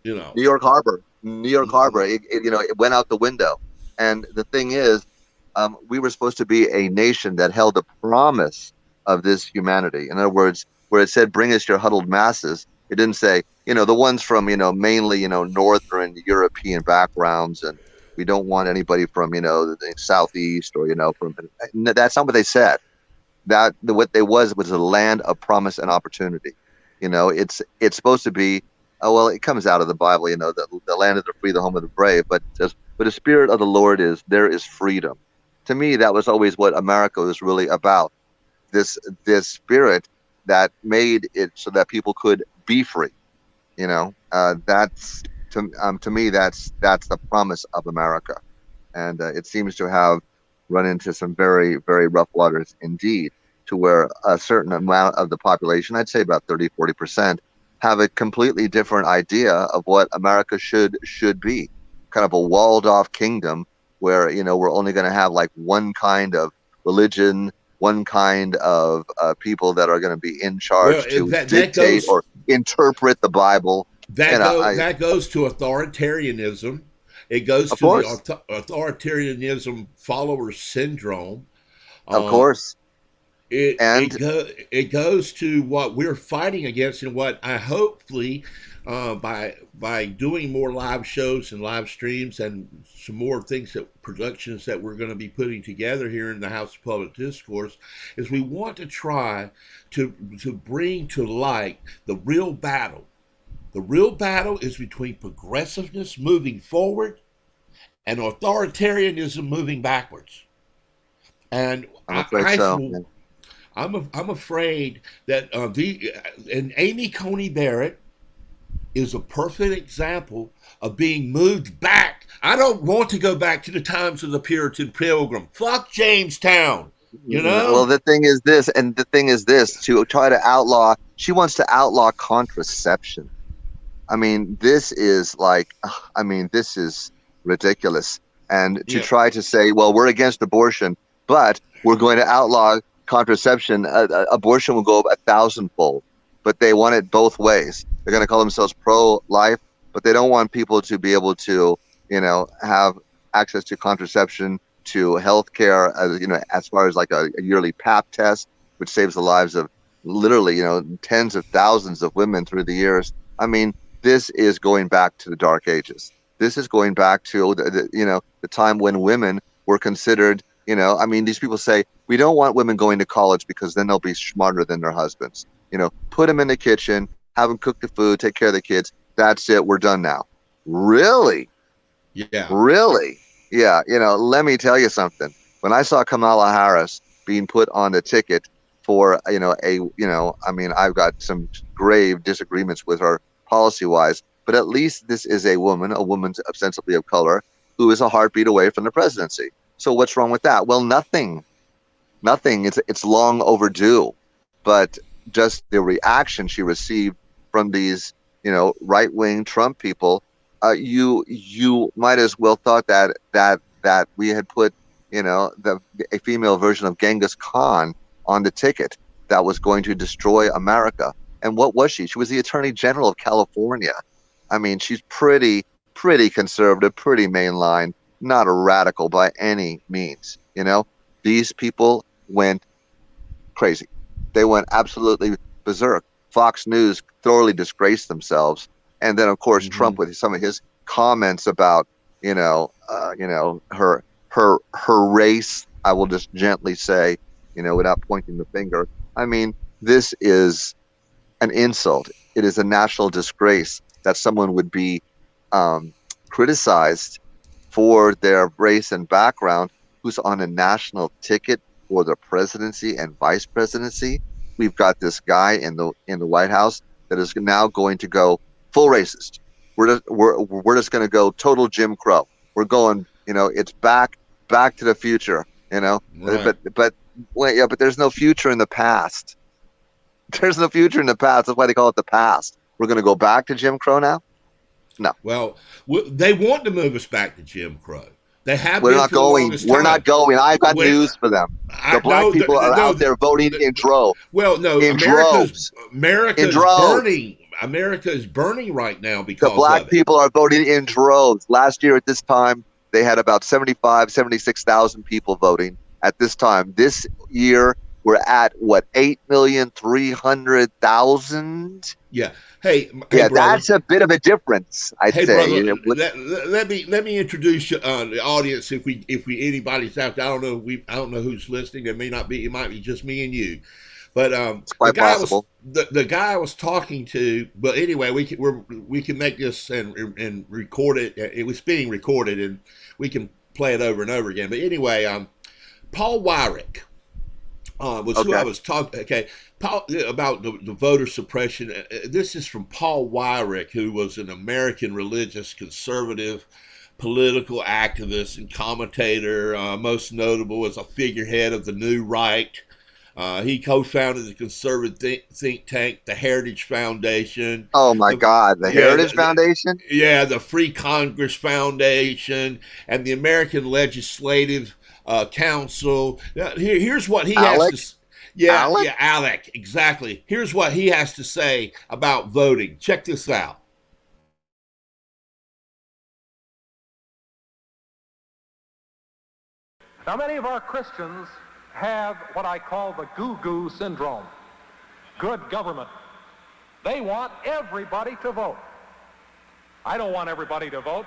You know. New York Harbor. New York Mhm. Harbor. It went out the window. And the thing is, we were supposed to be a nation that held the promise of this humanity. In other words, where it said, "Bring us your huddled masses," it didn't say, the ones from, mainly, Northern European backgrounds, and we don't want anybody from, the Southeast or, from. That's not what they said. What they was a land of promise and opportunity. It's supposed to be. Oh well, it comes out of the Bible. The land of the free, the home of the brave. But the spirit of the Lord there is freedom. To me, that was always what America was really about. This spirit that made it so that people could be free. That's to me that's the promise of America, and it seems to have run into some very very rough waters indeed. to where a certain amount of the population, I'd say about 30-40%, have a completely different idea of what America should be. Kind of a walled off kingdom where, we're only going to have like one kind of religion, one kind of people that are going to be in charge Well, to that dictate goes or interpret the Bible. that goes to authoritarianism. It goes Of to the course, authoritarianism follower syndrome. of Um, course. And it goes to what we're fighting against, and what I hopefully by doing more live shows and live streams and some more things that productions that we're going to be putting together here in the House of Public Discourse, is we want to try to bring to light the real battle. The real battle is between progressiveness moving forward and authoritarianism moving backwards. And I'm afraid so. I'm afraid that and Amy Coney Barrett is a perfect example of being moved back. I don't want to go back to the times of the Puritan Pilgrim. Fuck Jamestown. Well, the thing is this, to try to outlaw, she wants to outlaw contraception. I mean, this is ridiculous. And to try to say, well, we're against abortion, but we're going to outlaw contraception, abortion will go up 1,000-fold. But they want it both ways. They're going to call themselves pro-life, but they don't want people to be able to, have access to contraception, to health care, as far as like a yearly pap test, which saves the lives of literally, tens of thousands of women through the years. I mean, this is going back to the Dark Ages. This is going back to the time when women were considered, these people say, we don't want women going to college because then they'll be smarter than their husbands. Put them in the kitchen, have them cook the food, take care of the kids. That's it. We're done now. Really? Yeah. Really? Yeah. Let me tell you something. When I saw Kamala Harris being put on the ticket for, I've got some grave disagreements with her policy wise, but at least this is a woman ostensibly of color, who is a heartbeat away from the presidency. So what's wrong with that? Well, nothing. It's long overdue, but just the reaction she received from these, right-wing Trump people, you might as well thought that we had put, a female version of Genghis Khan on the ticket that was going to destroy America. And what was she? She was the Attorney General of California. I mean, she's pretty conservative, pretty mainline, not a radical by any means. These people went crazy. They went absolutely berserk. Fox News thoroughly disgraced themselves. And then, of course, Trump, with some of his comments about, her race, I will just gently say, without pointing the finger. I mean, this is an insult. It is a national disgrace that someone would be criticized for their race and background who's on a national ticket for the presidency and vice presidency. We've got this guy in the White House that is now going to go full racist. We're just going to go total Jim Crow. We're going, it's back to the future, Right. but there's no future in the past. There's no future in the past. That's why they call it the past. We're going to go back to Jim Crow now? No. Well, they want to move us back to Jim Crow. They have. We're not going. We're not going. I've got news for them. The black people are out there voting in droves. Well, no, in droves. America's burning. America is burning right now because the black people are voting in droves. Last year at this time, they had about 76,000 people voting at this time. This year, we're at what, 8,300,000? Yeah. Hey, yeah, brother, that's a bit of a difference, I'd say. Brother, let me introduce the audience. If anybody's out there, I don't know who's listening. It might be just me and you. But it's quite possible. The guy I was talking to. But anyway, we can make this and record it. It was being recorded, and we can play it over and over again. But anyway, Paul Weyrich was who I was talking. Okay, Paul, about the voter suppression. This is from Paul Weyrich, who was an American religious conservative political activist and commentator, most notable as a figurehead of the New Right. He co-founded the conservative think tank, the Heritage Foundation. Oh my The, God, the yeah, Heritage Foundation. yeah, the Free Congress Foundation, and the American Legislative Council. Here's what he has Alec, to. Yeah, Alec. yeah, Alec, exactly. Here's what he has to say about voting. Check this out. Now, many of our Christians have what I call the goo-goo syndrome. Good government. They want everybody to vote. I don't want everybody to vote.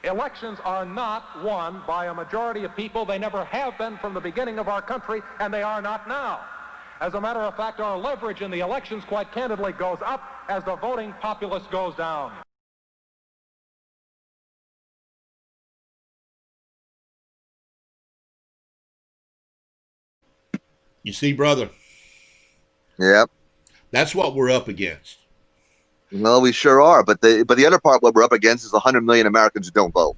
Elections are not won by a majority of people. They never have been from the beginning of our country, and they are not now. As a matter of fact, our leverage in the elections, quite candidly, goes up as the voting populace goes down. You see, brother, Yep. that's what we're up against. Well, we sure are. But the other part, what we're up against, is 100 million Americans who don't vote.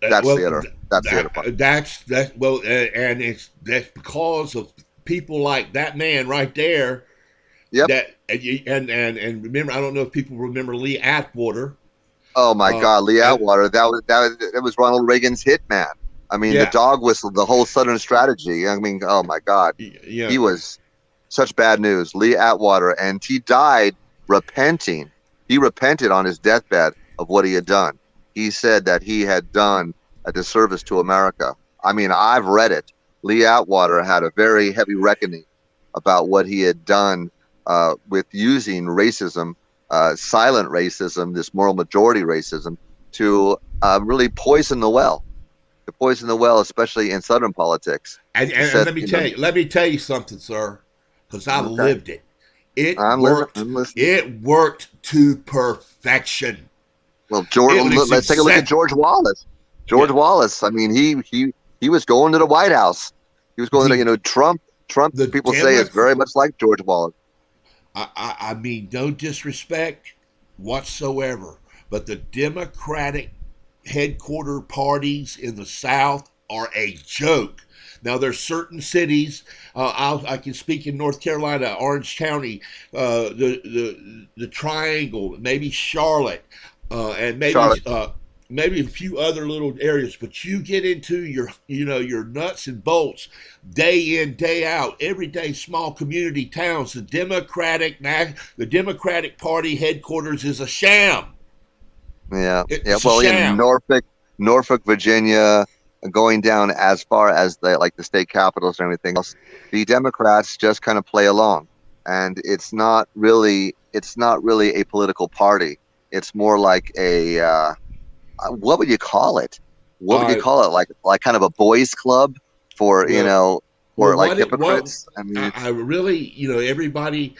That's Well, the other. That's the other part. That's well, and that's because of people like that man right there. Yep. That and remember, I don't know if people remember Lee Atwater. Oh my God, Lee and- Atwater. That was Ronald Reagan's hitman. I mean, Yeah. the dog whistle, the whole Southern strategy. I mean, oh my God, Yeah, he was such bad news. Lee Atwater, and he died repenting. He repented on his deathbed of what he had done. He said that he had done a disservice to America. I mean, I've read it. Lee Atwater had a very heavy reckoning about what he had done with using racism, silent racism, this moral majority racism, to really poison the well. To poison the well, especially in Southern politics. and said, let me tell you something, sir, because I Okay. lived it. It I'm worked. listening. It worked to perfection. Well, George, It was let's take a look at George Wallace. George Yeah. Wallace. I mean, he was going to the White House. He was going to, Trump. Trump, The people say, is very much like George Wallace. I mean, no disrespect whatsoever, but the Democratic headquarter parties in the South are a joke. Now, there's certain cities. I can speak in North Carolina, Orange County, the Triangle, maybe Charlotte, and maybe Charlotte. maybe a few other little areas. But you get into your nuts and bolts, day in, day out, everyday small community towns. The Democratic Party headquarters is a sham. Yeah. It's Well, a in sham. Norfolk, Virginia, going down as far as the state capitals and everything else, the Democrats just kind of play along, and it's not really a political party. It's more like a what would you call it? What would you call it? Like kind of a boys' club for Well, like what hypocrites. I mean, I really, everybody,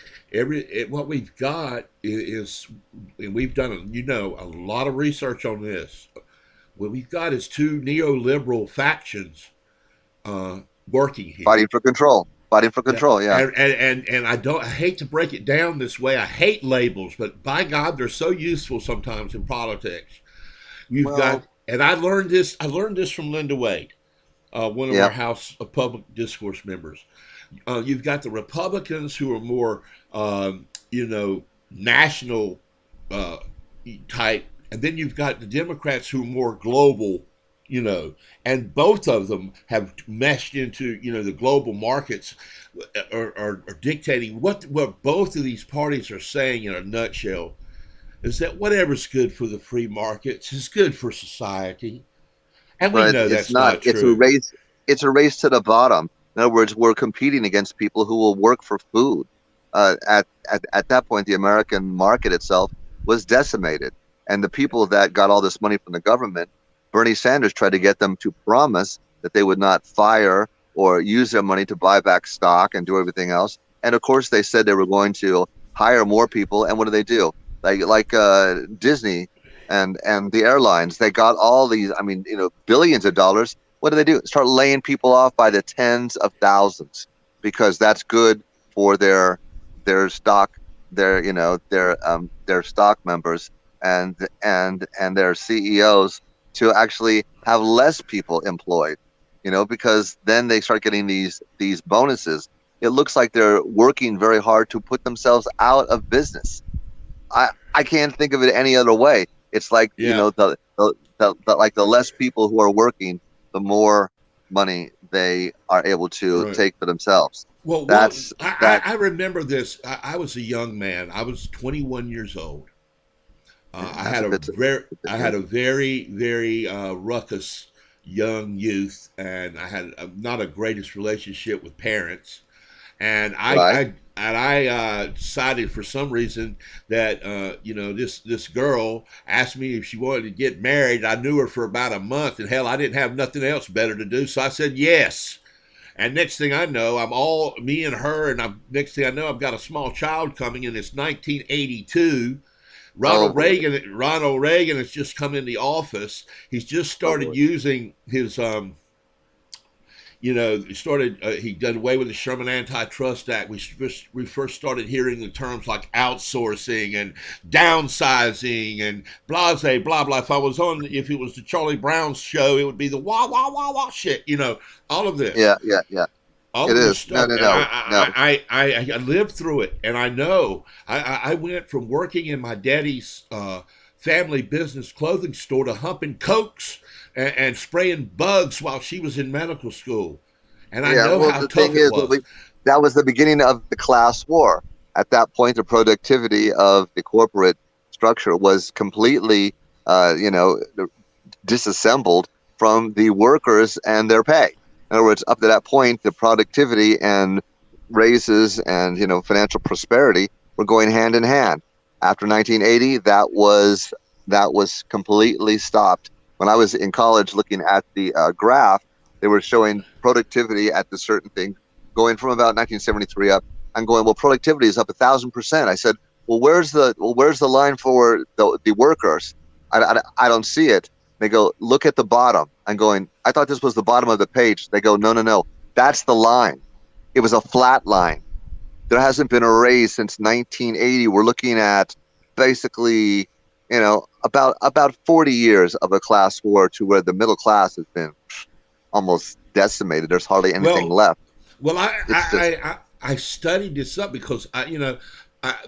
what we've got is, and we've done, a lot of research on this. What we've got is two neoliberal factions working here. fighting for control. Yeah. And I hate to break it down this way. I hate labels, but by God, they're so useful sometimes in politics. And I learned this from Linda Wade, one of our House of Public Discourse members. You've got the Republicans who are more, national type, and then you've got the Democrats who are more global, and both of them have meshed into, the global markets are dictating what both of these parties are saying in a nutshell is that whatever's good for the free markets is good for society. And we know that's not true. It's a race to the bottom. In other words, we're competing against people who will work for food. At that point, the American market itself was decimated. And the people that got all this money from the government, Bernie Sanders tried to get them to promise that they would not fire or use their money to buy back stock and do everything else. And of course, they said they were going to hire more people. And what do? Like Disney and the airlines, they got all these, billions of dollars. What do? Start laying people off by the tens of thousands, because that's good for their stock, their stock members and their CEOs to actually have less people employed, because then they start getting these bonuses it looks like they're working very hard to put themselves out of business. I can't think of it any other way. It's like, Yeah. the like the less people who are working, the more money they are able to Right. take for themselves. Well, That's that. I remember this. I was a young man. I was 21 years old. I That's had a a bit. I had a very ruckus young youth, and I had not a greatest relationship with parents. And Right. I decided for some reason that this girl asked me if she wanted to get married. I knew her for about a month, and hell, I didn't have nothing else better to do, so I said yes. And next thing I know, I'm all me and her, and next thing I know, I've got a small child coming, and it's 1982. Oh boy. Ronald Reagan has just come in the office. He's just Oh started boy. using his he did away with the Sherman Antitrust Act. We first started hearing the terms like outsourcing and downsizing and blase blah blah. If it was the Charlie Brown show, it would be the wah wah wah wah shit. All of this, Yeah, yeah, yeah. all It of this is. No, stuff, no, and no, no. I lived through it, and I know I went from working in my daddy's family business clothing store to humping cokes and spraying bugs while she was in medical school, and I Yeah. know Well, how the tough thing it is, was. that was the beginning of the class war. At that point, the productivity of the corporate structure was completely, disassembled from the workers and their pay. In other words, up to that point, the productivity and raises and financial prosperity were going hand in hand. After 1980, that was completely stopped. When I was in college, looking at the graph, they were showing productivity at the certain thing going from about 1973 up. I'm going, well, productivity is up 1,000%. I said, where's the line for the workers? I don't see it. They go, look at the bottom. I'm going, I thought this was the bottom of the page. They go, no, no, no. That's the line. It was a flat line. There hasn't been a raise since 1980. We're looking at basically, about 40 years of a class war to where the middle class has been almost decimated. There's hardly anything Well, left. well, It's just, I studied this up because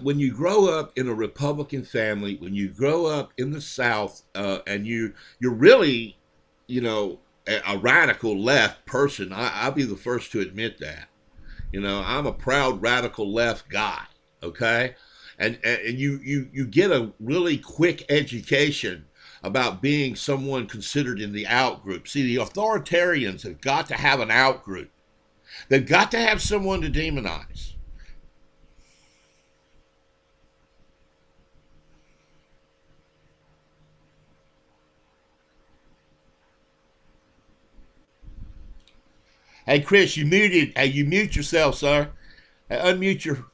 when you grow up in a Republican family, when you grow up in the South, and you're really, a radical left person. I'll be the first to admit that. I'm a proud radical left guy. Okay, and you get a really quick education about being someone considered in the out group. See, the authoritarians have got to have an out group. They've got to have someone to demonize. Hey, Chris, you muted. Hey, you mute yourself, sir. Hey, unmute your.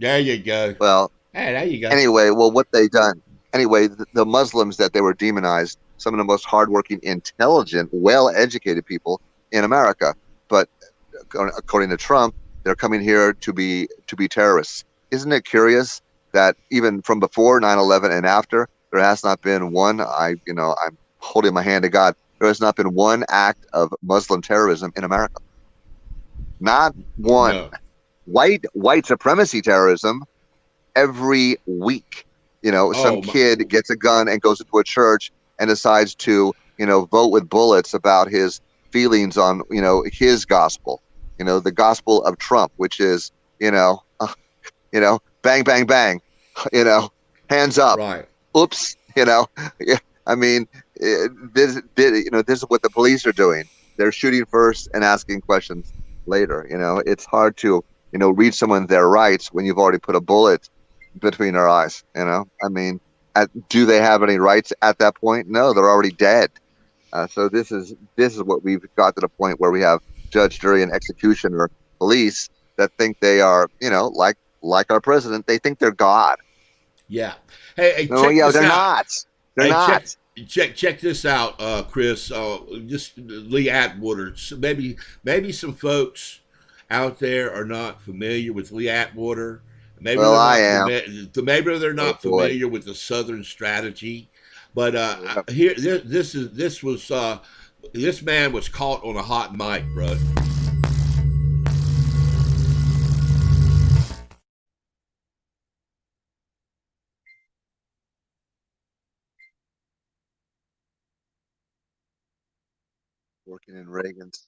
There you go. well, Hey, there you go. anyway, well, what they done. Anyway, the Muslims that they were demonized, some of the most hardworking, intelligent, well-educated people in America. But according to Trump, they're coming here to be terrorists. Isn't it curious that even from before 9/11 and after, there has not been one. I'm holding my hand to God. There has not been one act of Muslim terrorism in America. Not one. No. White supremacy terrorism every week. Some Oh my. kid gets a gun and goes into a church and decides to, vote with bullets about his feelings on, his gospel, the gospel of Trump, which is, bang, bang, bang, hands up. Right. Oops. Yeah, I mean, this is what the police are doing. They're shooting first and asking questions later. It's hard to, read someone their rights when you've already put a bullet between their eyes. I mean, do they have any rights at that point? No, they're already dead. So this is what we've got to the point where we have judge, jury, and executioner police that think they are, like our president. They think they're God. Yeah. Hey, No, check yeah, this they're out. not. They're Hey, not. check this out, Chris. Just Lee Atwater. So maybe some folks out there are not familiar with Lee Atwater. Maybe Well, they're I not am. maybe they're Oh not boy. familiar with the Southern strategy. But Yeah. here, this man was caught on a hot mic, bro. Working in Reagan's.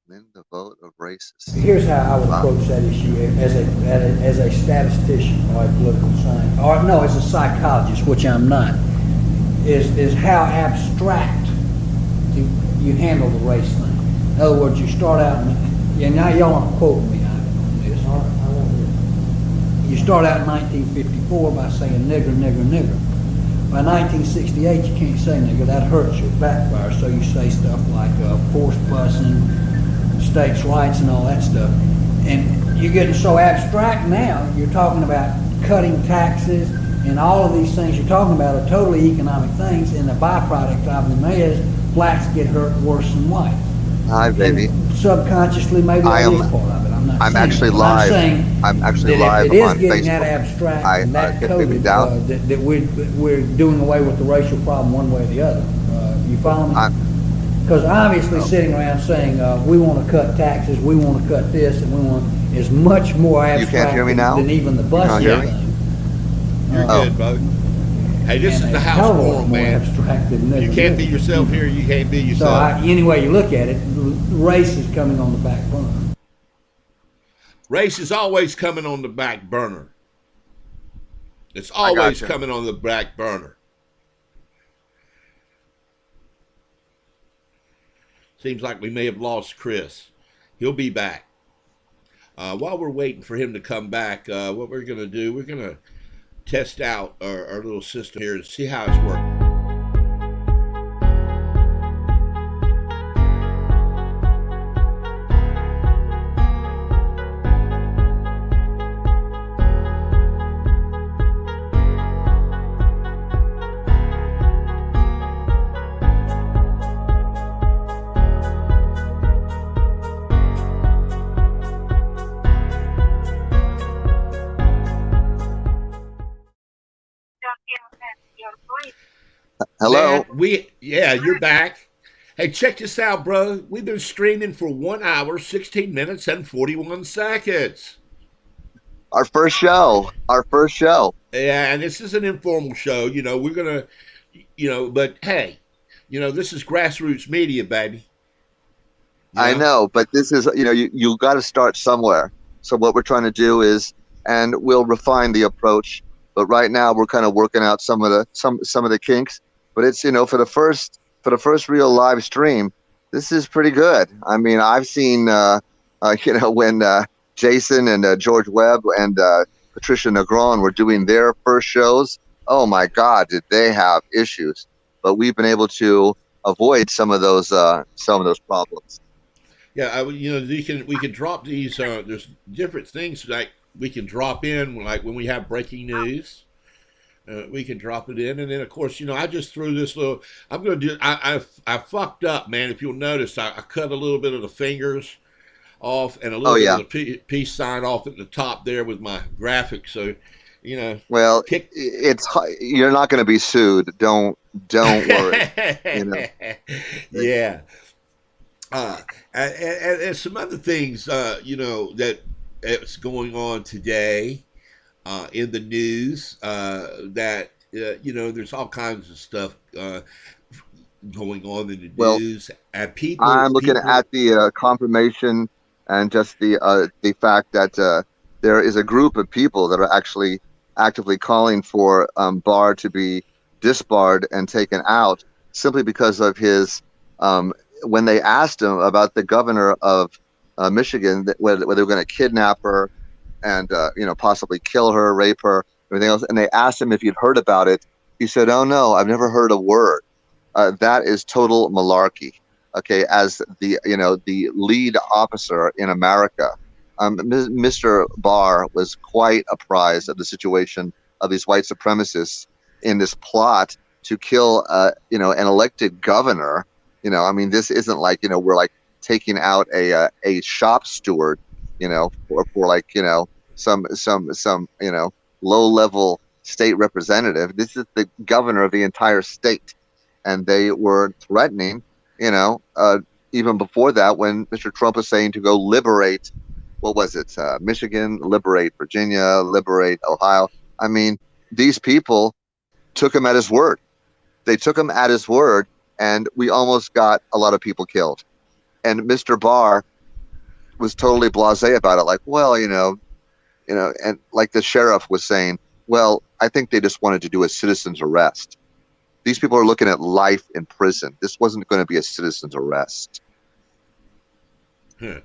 Then the vote of racists. Here's how I would Wow. approach that issue as a statistician or a political scientist, or no, as a psychologist, which I'm not, is how abstract you handle the race thing. In other words, you start out, and now y'all aren't quoting me on this. You start out in 1954 by saying nigger, nigger, nigger. By 1968, you can't say nigger. That hurts you, backfires. So you say stuff like forced busing, states' rights, and all that stuff. And you're getting so abstract now. You're talking about cutting taxes and all of these things you're talking about are totally economic things. And the byproduct of them is blacks get hurt worse than whites. Hi, baby. And subconsciously, maybe that is part of it. I'm not I'm saying actually it, but live. I'm saying I'm actually that live if it is on getting Facebook. that abstract and that get baby coded, down. that we're doing away with the racial problem one way or the other. You follow me? Because obviously sitting around saying we want to cut taxes, we want to cut this, and we want is much more abstract You can't hear me now? than even the bus can't hear me? thing. You're good, brother. Hey, this And is the a house hell of a lot forum, more man. abstract than You nigger can't be nigger. yourself here. You can't be So yourself. any way you look at it, race is coming on the back burner. Race is always coming on the back burner. It's always gotcha. coming on the back burner. Seems like we may have lost Chris. He'll be back. While we're waiting for him to come back, what we're going to do, we're going to test out our little system here to see how it's working. Hello. Man, you're back. Hey, check this out, bro. We've been streaming for 1 hour, 16 minutes, and 41 seconds. Our first show. Yeah, and this is an informal show. You know, we're going to, but hey, this is grassroots media, baby. I know, but this is, you got to start somewhere. So what we're trying to do is, and we'll refine the approach. But right now we're kind of working out some of the kinks. But it's, for the first real live stream, this is pretty good. I mean, I've seen, when Jason and George Webb and Patricia Negron were doing their first shows. Oh my God, did they have issues? But we've been able to avoid some of those problems. Yeah, we can drop these. There's different things like we can drop in, like when we have breaking news. We can drop it in, and then of course, I just threw this little. I'm gonna do. I fucked up, man. If you'll notice, I cut a little bit of the fingers off and a little bit of the peace sign off at the top there with my graphics. So, Well, you're not going to be sued. Don't worry. Yeah. And some other things, that's going on today in the news that, there's all kinds of stuff going on in the news. And I'm looking at the confirmation and just the fact that there is a group of people that are actually actively calling for Barr to be disbarred and taken out simply because of his when they asked him about the governor of Michigan, whether they were going to kidnap her and possibly kill her, rape her, everything else, and they asked him if he'd heard about it. He said, "Oh no, I've never heard a word." That is total malarkey. Okay, as the lead officer in America, Mr. Barr was quite apprised of the situation of these white supremacists in this plot to kill an elected governor. This isn't like we're like taking out a shop steward, for some low level state representative. This is the governor of the entire state, and they were threatening. Even before that, when Mr. Trump was saying to go liberate, what was it? Michigan, liberate Virginia, liberate Ohio. I mean, these people took him at his word. they took him at his word, and we almost got a lot of people killed. And Mr. Barr was totally blasé about it, like, well, and like the sheriff was saying, well, I think they just wanted to do a citizen's arrest. These people are looking at life in prison. This wasn't going to be a citizen's arrest. Huh.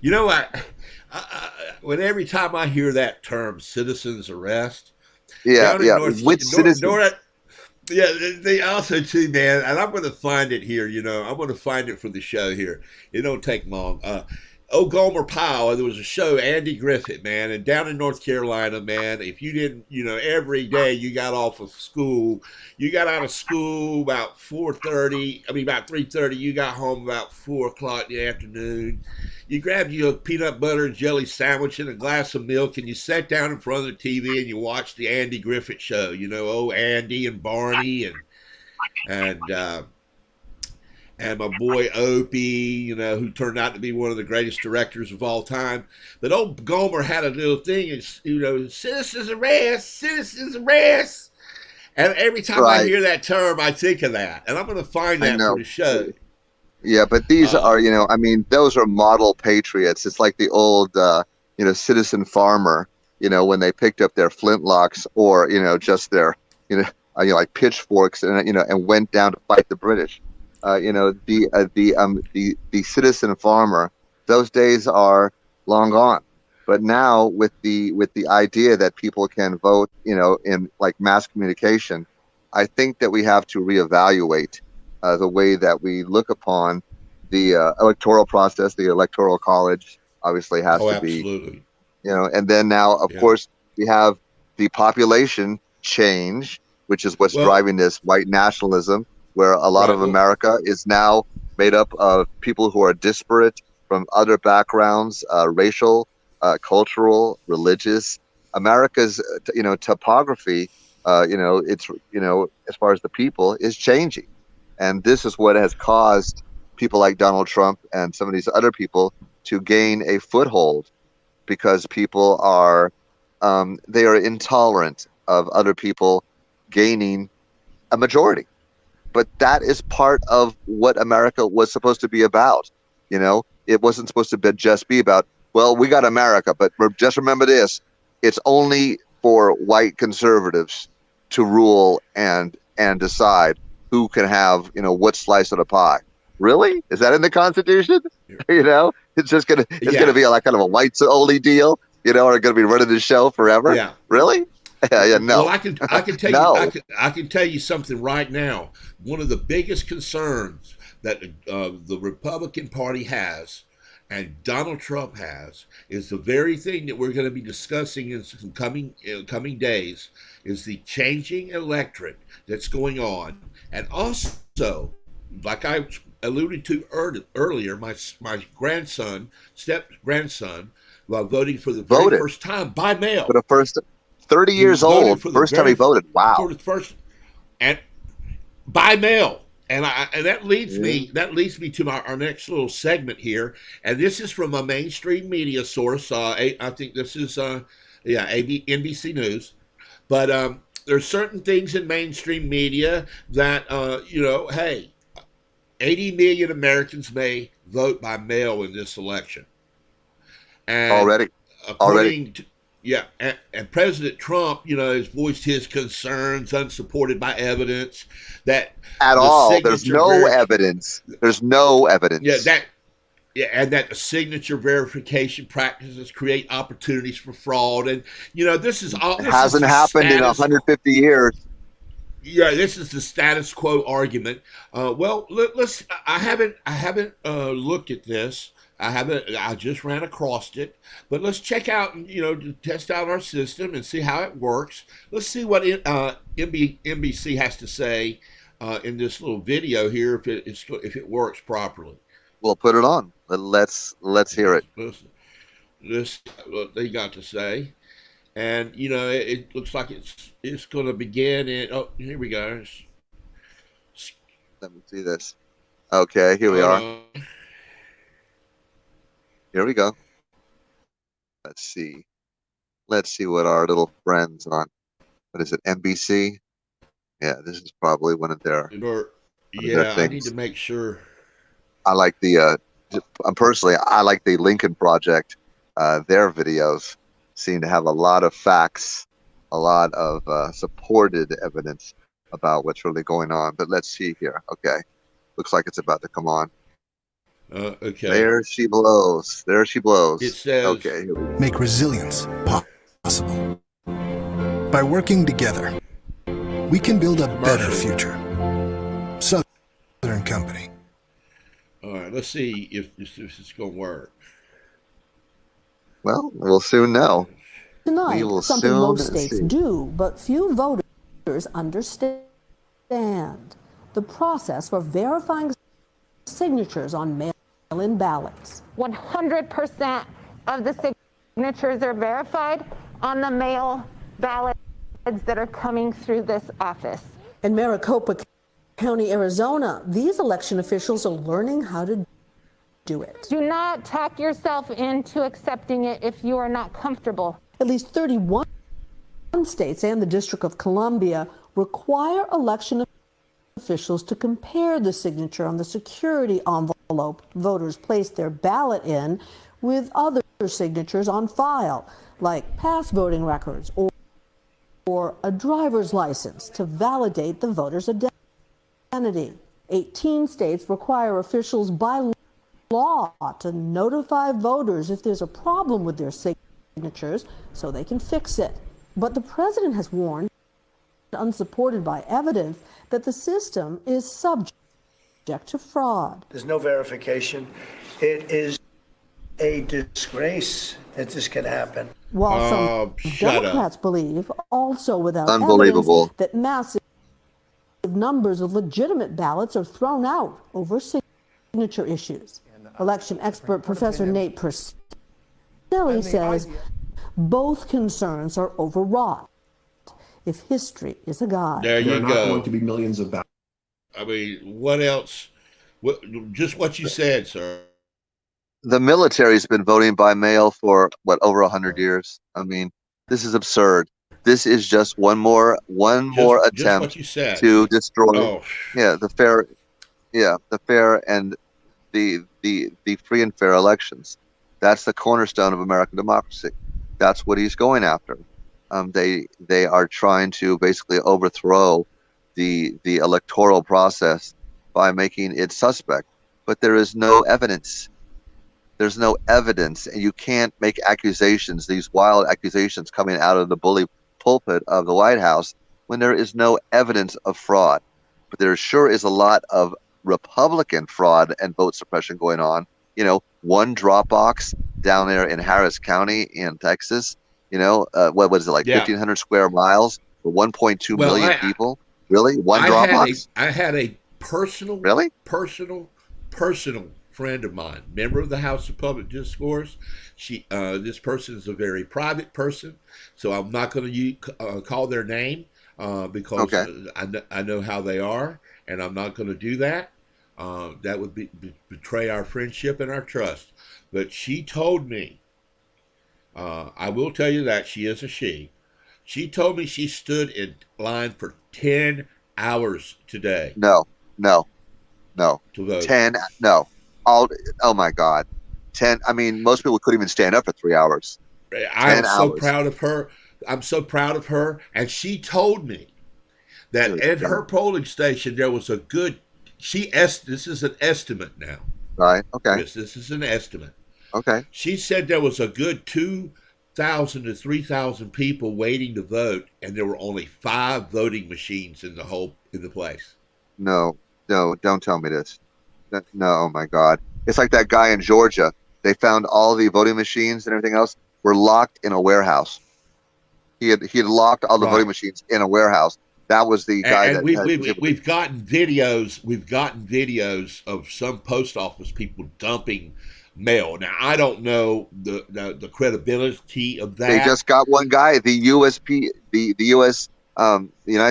You know what? When every time I hear that term, citizen's arrest, Yeah, down in yeah, North, with citizens. yeah, they also too, man, and I'm going to find it here. I'm going to find it for the show here. It don't take long. Gomer Pyle, there was a show, Andy Griffith, man, and down in North Carolina, man, if you didn't, every day you got off of school, you got out of school about 3:30, you got home about 4 o'clock in the afternoon, you grabbed you a peanut butter and jelly sandwich and a glass of milk, and you sat down in front of the TV and you watched the Andy Griffith show, Andy and Barney and my boy Opie, who turned out to be one of the greatest directors of all time. But old Gomer had a little thing, citizens arrest. And every time I hear that term, I think of that. And I'm going to find that for the show. Yeah, but these are, those are model patriots. It's like the old, citizen farmer, when they picked up their flintlocks or, just their, like pitchforks and went down to fight the British. The citizen farmer, those days are long gone. But now with the idea that people can vote, in like mass communication, I think that we have to reevaluate the way that we look upon the electoral process. The Electoral College obviously has to absolutely. be, and then now, of course, we have the population change, which is what's driving this white nationalism, where a lot of America is now made up of people who are disparate from other backgrounds, racial, cultural, religious. America's, topography, it's, as far as the people, is changing. And this is what has caused people like Donald Trump and some of these other people to gain a foothold, because people are, they are intolerant of other people gaining a majority. But that is part of what America was supposed to be about. It wasn't supposed to just be about, well, we got America, but just remember this: it's only for white conservatives to rule and decide who can have, what slice of the pie. Really? Is that in the Constitution? It's just gonna be like kind of a whites only deal. Are going to be running the show forever. Yeah. Really? Yeah, no. Well, I can tell No. you, I can tell you something right now. One of the biggest concerns that the Republican Party has, and Donald Trump has, is the very thing that we're going to be discussing in some coming days, is the changing electorate that's going on, and also, like I alluded to earlier, my step grandson, while voting for the very first time by mail. For the first 30 years old, first time he voted. Wow. For the first, and by mail. And that leads me to our next little segment here. And this is from a mainstream media source. I think this is NBC News. But there's certain things in mainstream media that hey, 80 million Americans may vote by mail in this election. And already. And President Trump, has voiced his concerns, unsupported by evidence, that at all. There's no evidence. There's no evidence. And that the signature verification practices create opportunities for fraud. And this is all. It hasn't happened in 150 years. Yeah, this is the status quo argument. Well, let's. I haven't looked at this. I just ran across it, but let's check out, to test out our system and see how it works. Let's see what NBC has to say in this little video here, if it works properly. We'll put it on. Let's hear it. This what they got to say, and it looks like it's going to begin in. Oh, here we go. Let me see this. Okay, here we are. Here we go. Let's see what our little friends on, what is it, NBC? Yeah, this is probably one of their Or their yeah, I need things. to make sure. I like the personally, I like the Lincoln Project. Their videos seem to have a lot of facts, a lot of supported evidence about what's really going on. But let's see here. Okay, looks like it's about to come on. Okay. There she blows. There she blows. It says, Okay, here we go. Make resilience possible. By working together, we can build a better future. Southern Company. all right, let's see if this is going to work. Well, we'll soon know. Tonight, We will something soon most states see. do, but few voters understand. The process for verifying signatures on mail-in ballots. 100% of the signatures are verified on the mail ballots that are coming through this office. In Maricopa County, Arizona, these election officials are learning how to do it. Do not talk yourself into accepting it if you are not comfortable. At least 31 states and the District of Columbia require election officials to compare the signature on the security envelope voters place their ballot in with other signatures on file, like past voting records or a driver's license to validate the voter's identity. 18 states require officials by law to notify voters if there's a problem with their signatures so they can fix it. But the president has warned, unsupported by evidence, that the system is subject to fraud. There's no verification. It is a disgrace that this can happen. While some Democrats believe, also without Unbelievable. evidence, that massive numbers of legitimate ballots are thrown out over signature issues. Election expert Professor Nate Persily says both concerns are overwrought. If history is a guide. There you There are not go. going to be millions of ballots. I mean, what else? Just what you said, sir. The military's been voting by mail for what, over 100 years. I mean, this is absurd. This is just one more Just what attempt you said. to destroy Oh, the fair and the free and fair elections. That's the cornerstone of American democracy. That's what he's going after. They are trying to basically overthrow the electoral process by making it suspect. But there is no evidence. There's no evidence, and you can't make accusations, these wild accusations coming out of the bully pulpit of the White House, when there is no evidence of fraud. But there sure is a lot of Republican fraud and vote suppression going on. You know, one drop box down there in Harris County in Texas. You know, what is it, like 1,500 square miles for 1.2 million people? Really? One drop box? I had a personal friend of mine, member of the House of Public Discourse. This person is a very private person, so I'm not going to call their name because I know how they are, and I'm not going to do that. That would betray our friendship and our trust. But she told me, I will tell you that she is a she. She told me she stood in line for 10 hours today. No. To vote. 10, no. Oh my God. 10, I mean, most people couldn't even stand up for 3 hours. I am so proud of her. I'm so proud of her. And she told me that at her polling station, there was a good, this is an estimate now. Right, okay. Yes, this is an estimate. Okay. She said there was a good 2,000 to 3,000 people waiting to vote, and there were only 5 voting machines in the place. No, don't tell me this. No, oh my God. It's like that guy in Georgia. They found all the voting machines and everything else were locked in a warehouse. He had locked all the voting machines in a warehouse. That was the guy and we've gotten videos. We've gotten videos of some post office people dumping mail. Now I don't know the credibility of that. They just got one guy, the United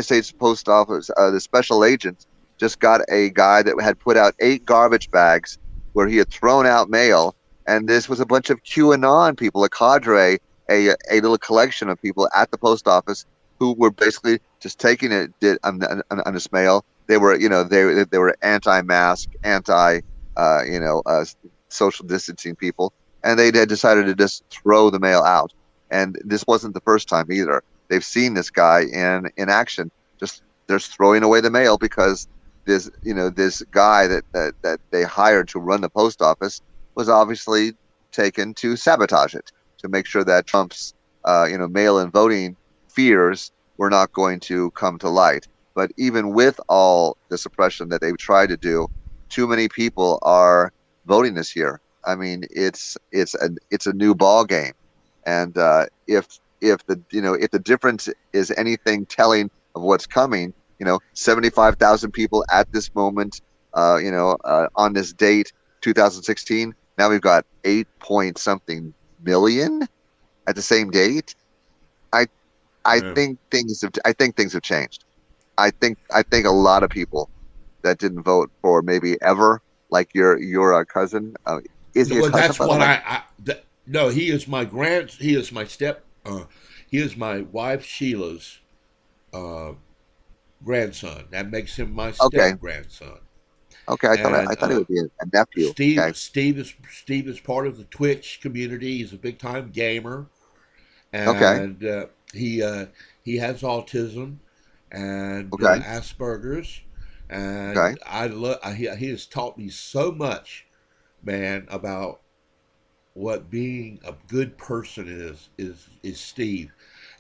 States Post Office, the special agents, just got a guy that had put out 8 garbage bags where he had thrown out mail, and this was a bunch of QAnon people, a cadre, a little collection of people at the post office who were basically just taking it on this mail. They were, they were anti-mask, social distancing people, and they had decided to just throw the mail out. And this wasn't the first time either. They've seen this guy in action, just throwing away the mail because this guy that they hired to run the post office was obviously taken to sabotage it, to make sure that Trump's mail-in voting fears were not going to come to light. But even with all the suppression that they've tried to do, too many people are voting this year. I mean, it's a new ball game, and if the difference is anything telling of what's coming, 75,000 people at this moment, on this date, 2016. Now we've got 8 point something million at the same date. I think things have changed. I think a lot of people that didn't vote for maybe ever, like your cousin, is he a cousin? That's what no, he is my he is my wife Sheila's grandson. That makes him my step grandson. Okay, I thought it would be a nephew. Steve is part of the Twitch community. He's a big time gamer, and he has autism and Asperger's, and he has taught me so much, man, about what being a good person is Steve.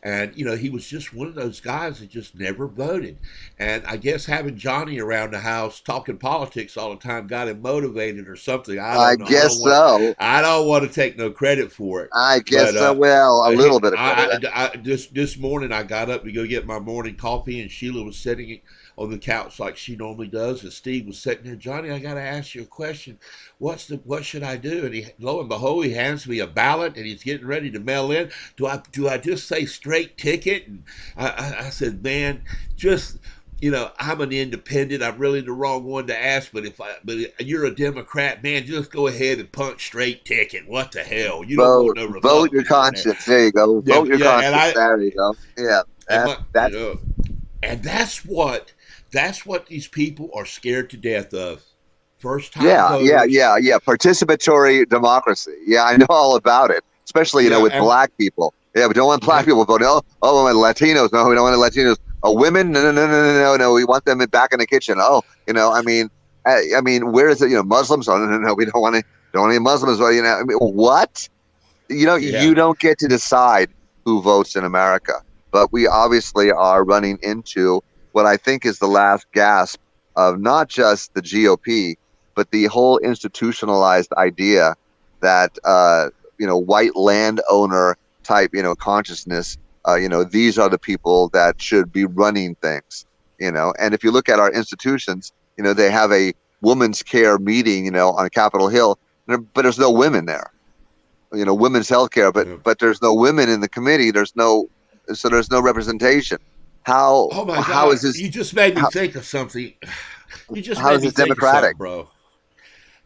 And, he was just one of those guys that just never voted. And I guess having Johnny around the house talking politics all the time got him motivated or something. I guess so. I don't want to take no credit for it. I guess so. Well, a little bit of credit. This morning I got up to go get my morning coffee, and Sheila was sitting on the couch like she normally does, and Steve was sitting there. Johnny, I got to ask you a question. What should I do? And lo and behold, he hands me a ballot, and he's getting ready to mail in. Do I just say straight ticket? And I said, man, just I'm an independent. I'm really the wrong one to ask, but but you're a Democrat, man, just go ahead and punch straight ticket. What the hell? You don't want no Republican. Vote your conscience. There you go. Vote your conscience. There you go. Yeah. And that's what these people are scared to death of. First time voters. Yeah. Participatory democracy. Yeah, I know all about it. Especially, with black people. Yeah, we don't want black people voting. Oh, Latinos. No, we don't want the Latinos. Oh, women? No. We want them back in the kitchen. Oh, I mean, where is it? Muslims? Oh, no. We don't want any Muslims. What? You don't get to decide who votes in America. But we obviously are running into what I think is the last gasp of not just the GOP, but the whole institutionalized idea that, white landowner type, consciousness, these are the people that should be running things, and if you look at our institutions, they have a women's care meeting, on Capitol Hill, but there's no women there, women's health care, but there's no women in the committee. There's no representation. How? Oh my God! How is this? You just made me think of something. You just how made is me this think democratic, of something, bro?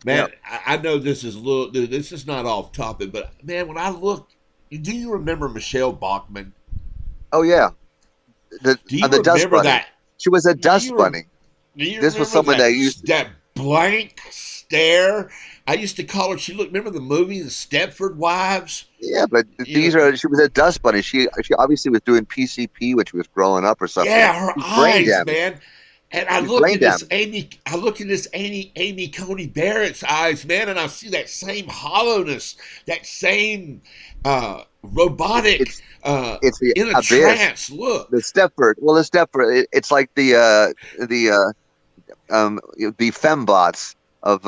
Man, I know this is this is not off topic, but man, when I look, do you remember Michelle Bachmann? Oh yeah, do you remember that? She was a dust bunny. This was someone that used that blank stare. I used to call her. Remember the movie, The Stepford Wives? Yeah, but she was a dust bunny. She obviously was doing PCP when she was growing up or something. Yeah, her eyes, man. And I look at this Amy Coney Barrett's eyes, man, and I see that same hollowness, that same robotic, it's the in a trance look. The Stepford. It's like the fembots of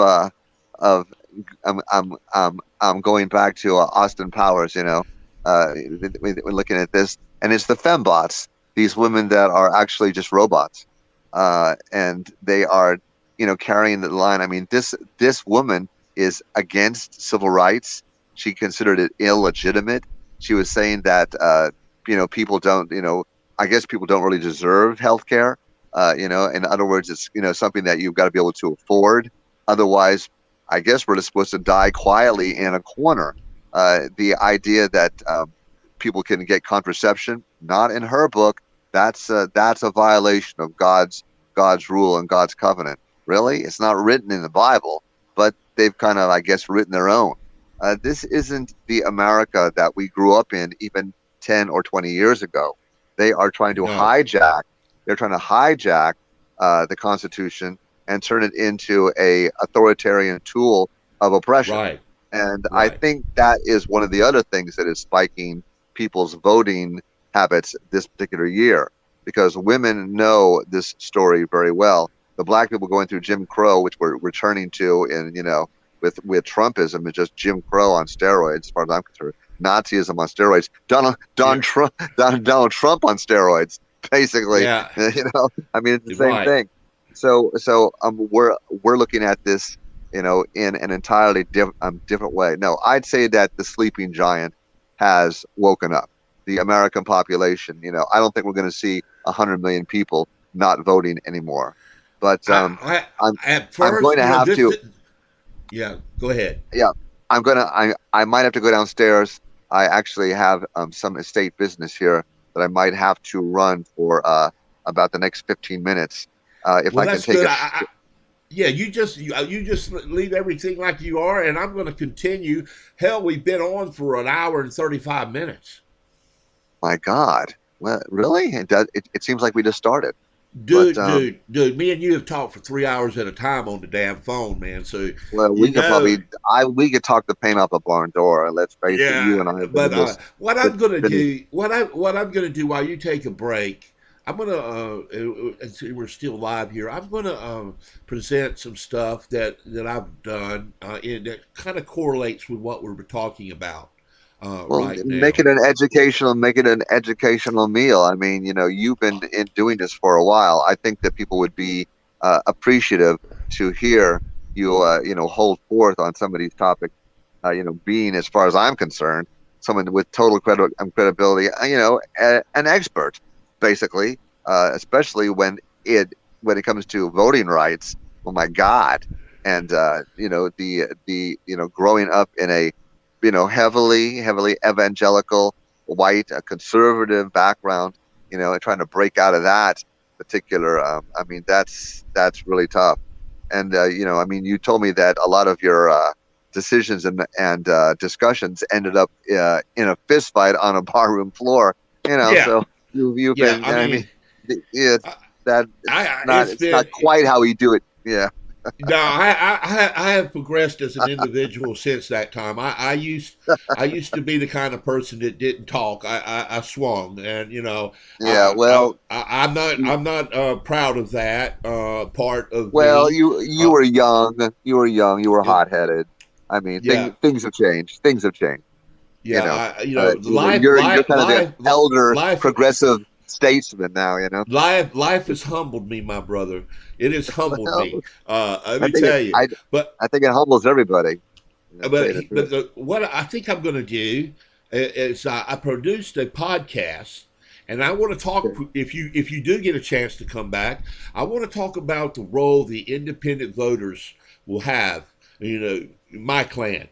I'm going back to Austin Powers, we're looking at this, and it's the fembots, these women that are actually just robots, and they are, carrying the line. I mean, this woman is against civil rights. She considered it illegitimate. She was saying that, people don't, I guess people don't really deserve health care. In other words, it's, something that you've got to be able to afford. Otherwise, I guess we're just supposed to die quietly in a corner. The idea that people can get contraception, not in her book. That's a violation of God's rule and God's covenant. Really, it's not written in the Bible, but they've kind of, I guess, written their own. This isn't the America that we grew up in even 10 or 20 years ago. They are trying to hijack. They're trying to hijack the Constitution and turn it into a authoritarian tool of oppression. Right. And Right. I think that is one of the other things that is spiking people's voting habits this particular year, because women know this story very well. The black people going through Jim Crow, which we're returning to, and with Trumpism, is just Jim Crow on steroids, as far as I'm concerned. Nazism on steroids. Donald Trump on steroids, basically. Yeah. I mean, it's the same Right. thing. So we're looking at this, in an entirely different way. No, I'd say that the sleeping giant has woken up. The American population, I don't think we're going to see 100 million people not voting anymore. But I'm going to have to. Yeah, go ahead. Yeah, I might have to go downstairs. I actually have some estate business here that I might have to run for about the next 15 minutes. If Well, I can that's take good. it. Yeah, you just leave everything like you are, and I'm going to continue. Hell, we've been on for an hour and 35 minutes. My God, well, really? It seems like we just started. Dude, But, dude, me and you have talked for 3 hours at a time on the damn phone, man. So, Well, we could talk the paint off a barn door. And let's face it, you and I have been but in this. what I'm going to do, what I'm going to do while you take a break, I'm going to, and see, we're still live here. I'm going to present some stuff that I've done, that kind of correlates with what we're talking about. Well, Right now. make it an educational meal. I mean, you've been doing this for a while. I think that people would be appreciative to hear you, hold forth on some of these topics. Being, as far as I'm concerned, someone with total credibility. An expert, basically, especially when it comes to voting rights. Oh my God! And the growing up in a heavily evangelical, white, conservative background, and trying to break out of that particular, I mean, that's really tough. And, you told me that a lot of your decisions and discussions ended up in a fist fight on a barroom floor, Yeah. so you've Yeah, been, I mean, it's not quite how you do it. Yeah. No, I have progressed as an individual since that time. I used to be the kind of person that didn't talk. I swung, and Yeah, well, I'm not proud of that part of well, me. you were young. You were hot-headed. I mean, Yeah. things have changed. Things have changed. Yeah, You're life, kind of the elder life, progressive statesman now. life has humbled me, my brother. It has humbled Well, me. Let I me think tell you. But I think it humbles everybody. what I think I'm going to do is I produced a podcast, and I want to talk. If you do get a chance to come back, I want to talk about the role the independent voters will have. My clan,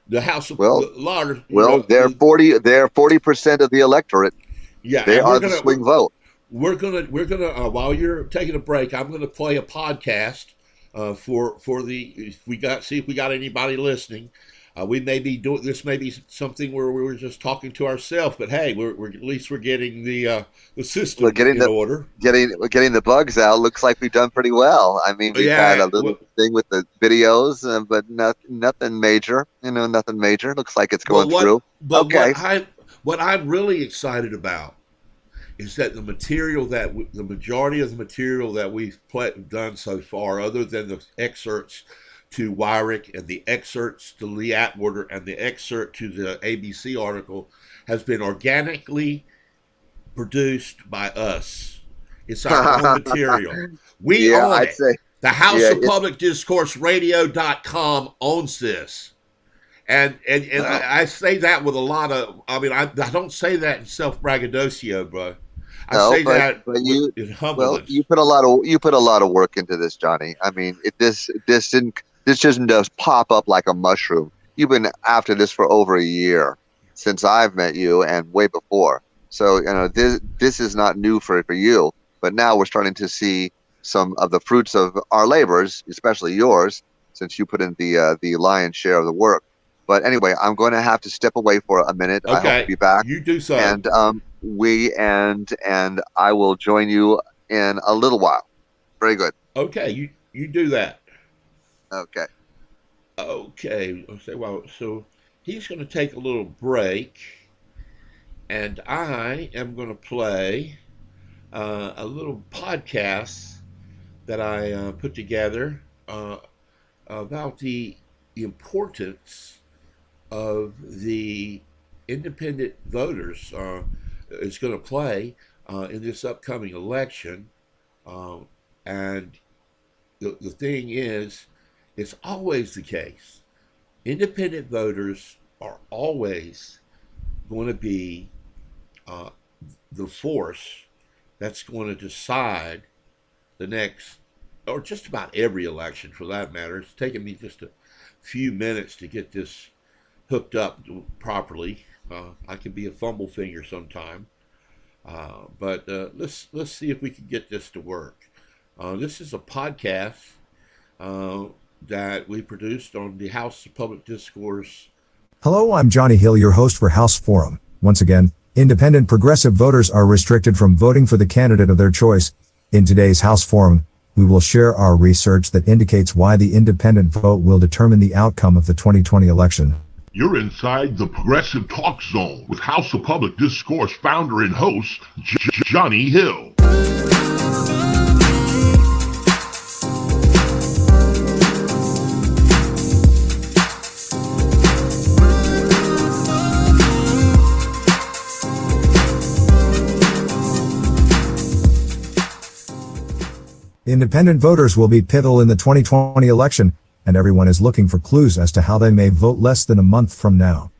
the House of Lords. They're 40% of the electorate. Yeah, They and are the swing vote. We're gonna while you're taking a break, I'm gonna play a podcast for the see if we got anybody listening. We may be doing this. May be something where we were just talking to ourselves, but hey, we're at least we're getting the system in order. Getting the bugs out. Looks like we've done pretty well. I mean, we've had a little thing with the videos, but nothing major. Nothing major. Looks like it's going through. But Okay. what I'm really excited about is that the majority of the material that we've done so far, other than the excerpts to Wyrick and the excerpts to Lee Atwater and the excerpt to the ABC article, has been organically produced by us. It's our own material. We own I'd it. say. The House of Public Discourse Radio.com owns this. And I say that with a lot of, I mean, I don't say that in self-braggadocio, bro. But you put a lot of work into this, Johnny. I mean, this doesn't just pop up like a mushroom. You've been after this for over a year, since I've met you and way before. So, this is not new for you, but now we're starting to see some of the fruits of our labors, especially yours, since you put in the lion's share of the work. But anyway, I'm going to have to step away for a minute. Okay. I hope to be back. You do so. And and I will join you in a little while. Very good. Okay, you do that. Okay. Okay. Okay. Well, so he's going to take a little break, and I am going to play a little podcast that I put together about the importance of the independent voters is going to play in this upcoming election. And the thing is, it's always the case. Independent voters are always going to be the force that's going to decide the next, or just about every election for that matter. It's taken me just a few minutes to get this hooked up properly. I can be a fumble finger sometime, but let's see if we can get this to work. This is a podcast that we produced on the House of Public Discourse. Hello, I'm Johnny Hill, your host for House Forum. Once again, independent progressive voters are restricted from voting for the candidate of their choice. In today's House Forum, we will share our research that indicates why the independent vote will determine the outcome of the 2020 election. You're inside the Progressive Talk Zone with House of Public Discourse founder and host, Johnny Hill. Independent voters will be pivotal in the 2020 election, and everyone is looking for clues as to how they may vote less than a month from now.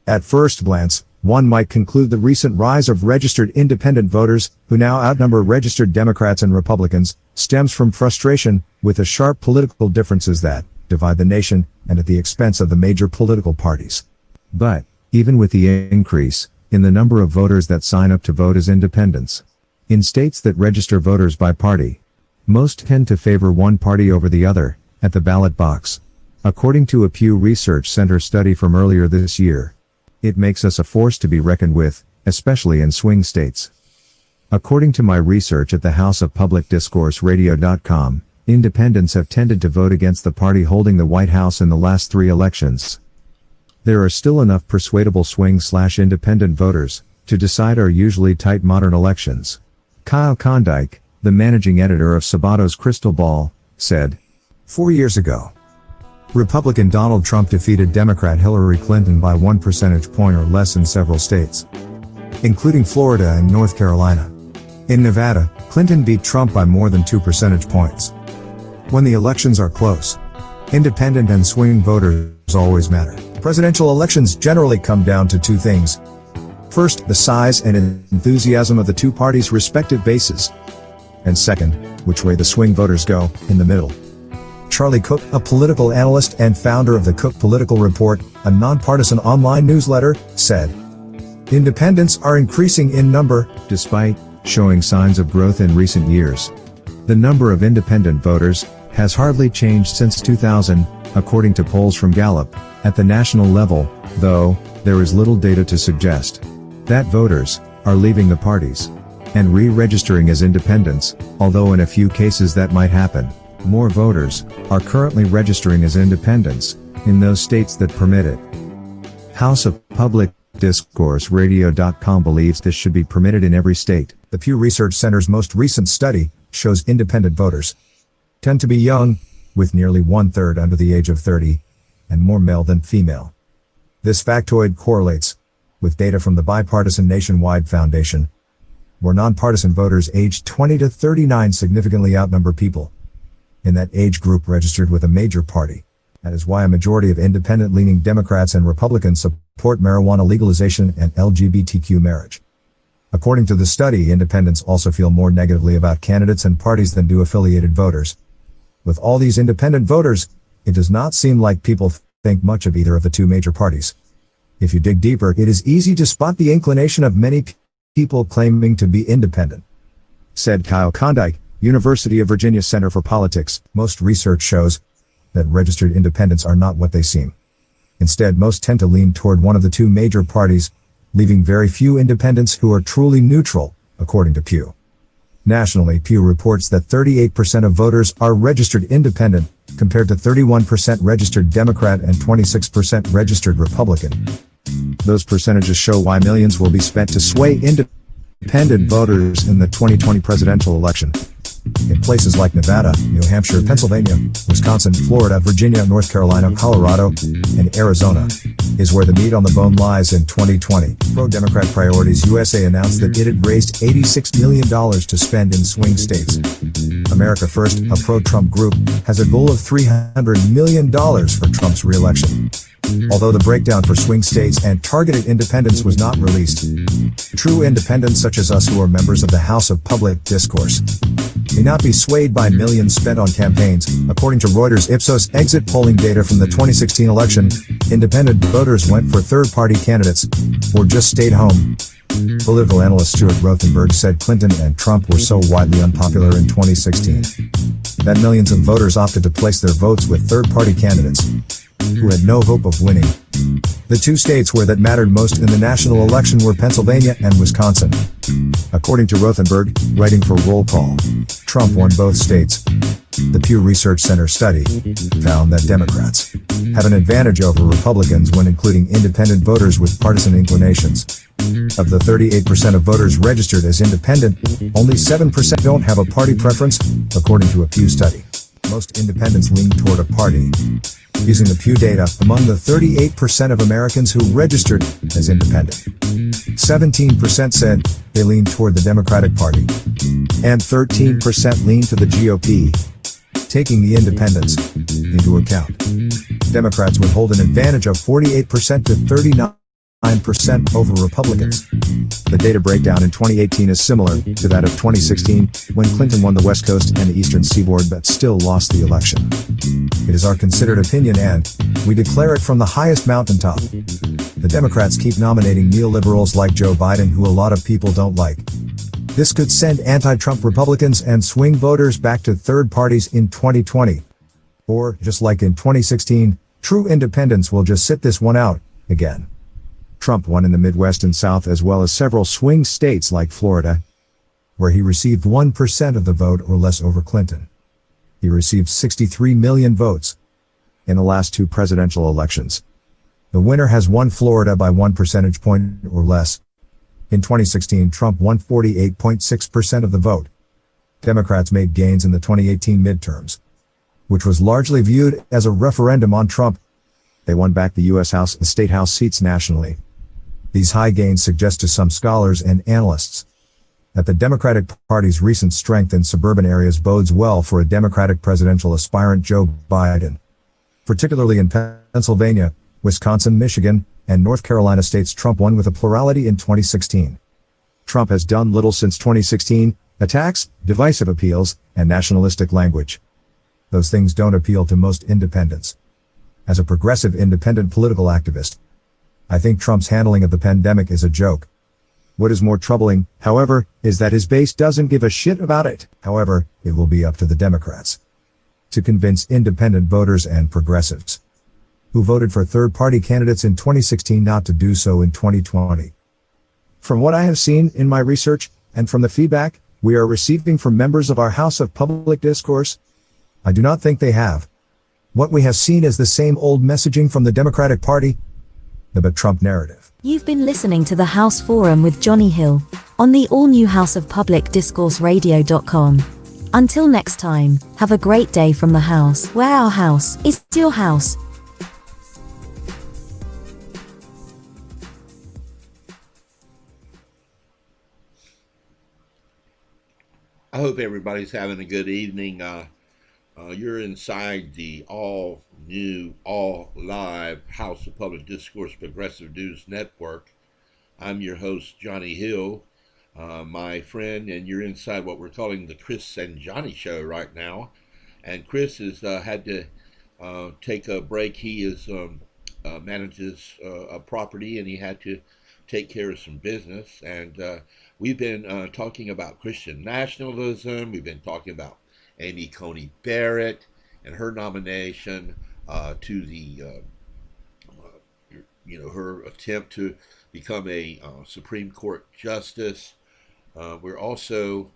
At first glance, one might conclude the recent rise of registered independent voters, who now outnumber registered Democrats and Republicans, stems from frustration with the sharp political differences that divide the nation and at the expense of the major political parties. But, even with the increase in the number of voters that sign up to vote as independents, in states that register voters by party, most tend to favor one party over the other at the ballot box. According to a Pew Research Center study from earlier this year, it makes us a force to be reckoned with, especially in swing states. According to my research at the House of Public Discourse Radio.com, independents have tended to vote against the party holding the White House in the last 3 elections. There are still enough persuadable swing/independent voters to decide our usually tight modern elections. Kyle Klondike, the managing editor of Sabato's Crystal Ball, said, 4 years ago, Republican Donald Trump defeated Democrat Hillary Clinton by 1 percentage point or less in several states, including Florida and North Carolina. In Nevada, Clinton beat Trump by more than 2 percentage points. When the elections are close, independent and swing voters always matter. Presidential elections generally come down to 2 things. First, the size and enthusiasm of the 2 parties' respective bases. And second, which way the swing voters go, in the middle. Charlie Cook, a political analyst and founder of the Cook Political Report, a nonpartisan online newsletter, said, independents are increasing in number, despite showing signs of growth in recent years. The number of independent voters has hardly changed since 2000, according to polls from Gallup. At the national level, though, there is little data to suggest that voters are leaving the parties and re-registering as independents, although in a few cases that might happen. More voters are currently registering as independents in those states that permit it. House of Public Discourse Radio.com believes this should be permitted in every state. The Pew Research Center's most recent study shows independent voters tend to be young, with nearly 1/3 under the age of 30, and more male than female. This factoid correlates with data from the Bipartisan Nationwide Foundation, where nonpartisan voters aged 20 to 39 significantly outnumber people in that age group registered with a major party. That is why a majority of independent-leaning Democrats and Republicans support marijuana legalization and LGBTQ marriage. According to the study, independents also feel more negatively about candidates and parties than do affiliated voters. With all these independent voters, it does not seem like people think much of either of the 2 major parties. If you dig deeper, it is easy to spot the inclination of many people claiming to be independent. Said Kyle Klondike, University of Virginia Center for Politics. Most research shows that registered independents are not what they seem. Instead, most tend to lean toward one of the two major parties, leaving very few independents who are truly neutral, according to Pew. Nationally, Pew reports that 38% of voters are registered independent, compared to 31% registered Democrat and 26% registered Republican. Those percentages show why millions will be spent to sway independent voters in the 2020 presidential election. In places like Nevada, New Hampshire, Pennsylvania, Wisconsin, Florida, Virginia, North Carolina, Colorado, and Arizona is where the meat on the bone lies in 2020. Pro-Democrat Priorities USA announced that it had raised $86 million to spend in swing states. America First, a pro-Trump group, has a goal of $300 million for Trump's re-election. Although the breakdown for swing states and targeted independents was not released, true independents such as us who are members of the House of Public Discourse may not be swayed by millions spent on campaigns. According to Reuters Ipsos exit polling data from the 2016 election, independent voters went for third-party candidates or just stayed home. Political analyst Stuart Rothenberg said Clinton and Trump were so widely unpopular in 2016 that millions of voters opted to place their votes with third-party candidates who had no hope of winning. The two states where that mattered most in the national election were Pennsylvania and Wisconsin. According to Rothenberg, writing for Roll Call, Trump won both states. The Pew Research Center study found that Democrats have an advantage over Republicans when including independent voters with partisan inclinations. Of the 38% of voters registered as independent, only 7% don't have a party preference, according to a Pew study. Most independents lean toward a party. Using the Pew data, among the 38% of Americans who registered as independent, 17% said they leaned toward the Democratic Party, and 13% leaned to the GOP. Taking the independents into account, Democrats would hold an advantage of 48% to 39% over Republicans. The data breakdown in 2018 is similar to that of 2016, when Clinton won the West Coast and the Eastern Seaboard but still lost the election. It is our considered opinion and we declare it from the highest mountaintop. The Democrats keep nominating neoliberals like Joe Biden, who a lot of people don't like. This could send anti-Trump Republicans and swing voters back to third parties in 2020. Or, just like in 2016, true independents will just sit this one out again. Trump won in the Midwest and South as well as several swing states like Florida, where he received 1% of the vote or less over Clinton. He received 63 million votes in the last two presidential elections. The winner has won Florida by 1 percentage point or less. In 2016, Trump won 48.6% of the vote. Democrats made gains in the 2018 midterms, which was largely viewed as a referendum on Trump. They won back the U.S. House and State House seats nationally. These high gains suggest to some scholars and analysts that the Democratic Party's recent strength in suburban areas bodes well for a Democratic presidential aspirant Joe Biden, particularly in Pennsylvania, Wisconsin, Michigan, and North Carolina states Trump won with a plurality in 2016. Trump has done little since 2016, attacks, divisive appeals, and nationalistic language. Those things don't appeal to most independents. As a progressive independent political activist, I think Trump's handling of the pandemic is a joke. What is more troubling, however, is that his base doesn't give a shit about it. However, it will be up to the Democrats to convince independent voters and progressives who voted for third-party candidates in 2016 not to do so in 2020. From what I have seen in my research and from the feedback we are receiving from members of our House of Public Discourse, I do not think they have. What we have seen is the same old messaging from the Democratic Party, the Trump narrative. You've been listening to the House Forum with Johnny Hill on the all-new House of Public Discourse Radio.com. Until next time, have a great day from the House, where our house is your house. I hope everybody's having a good evening. You're inside the all-new, all-live House of Public Discourse Progressive News Network. I'm your host, Johnny Hill, my friend, and you're inside what we're calling the Chris and Johnny Show right now. And Chris has had to take a break. He manages a property, and he had to take care of some business. And we've been talking about Christian nationalism. We've been talking about Amy Coney Barrett and her nomination to the, her attempt to become a Supreme Court justice. We're also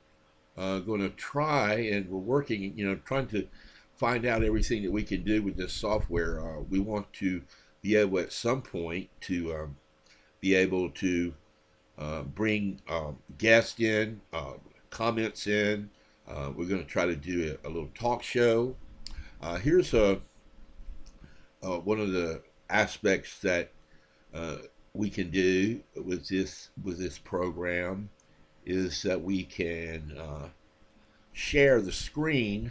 going to try, and we're working, trying to find out everything that we can do with this software. We want to be able at some point to be able to bring guests in, comments in. We're going to try to do a little talk show. Here's one of the aspects that we can do with this program is that we can share the screen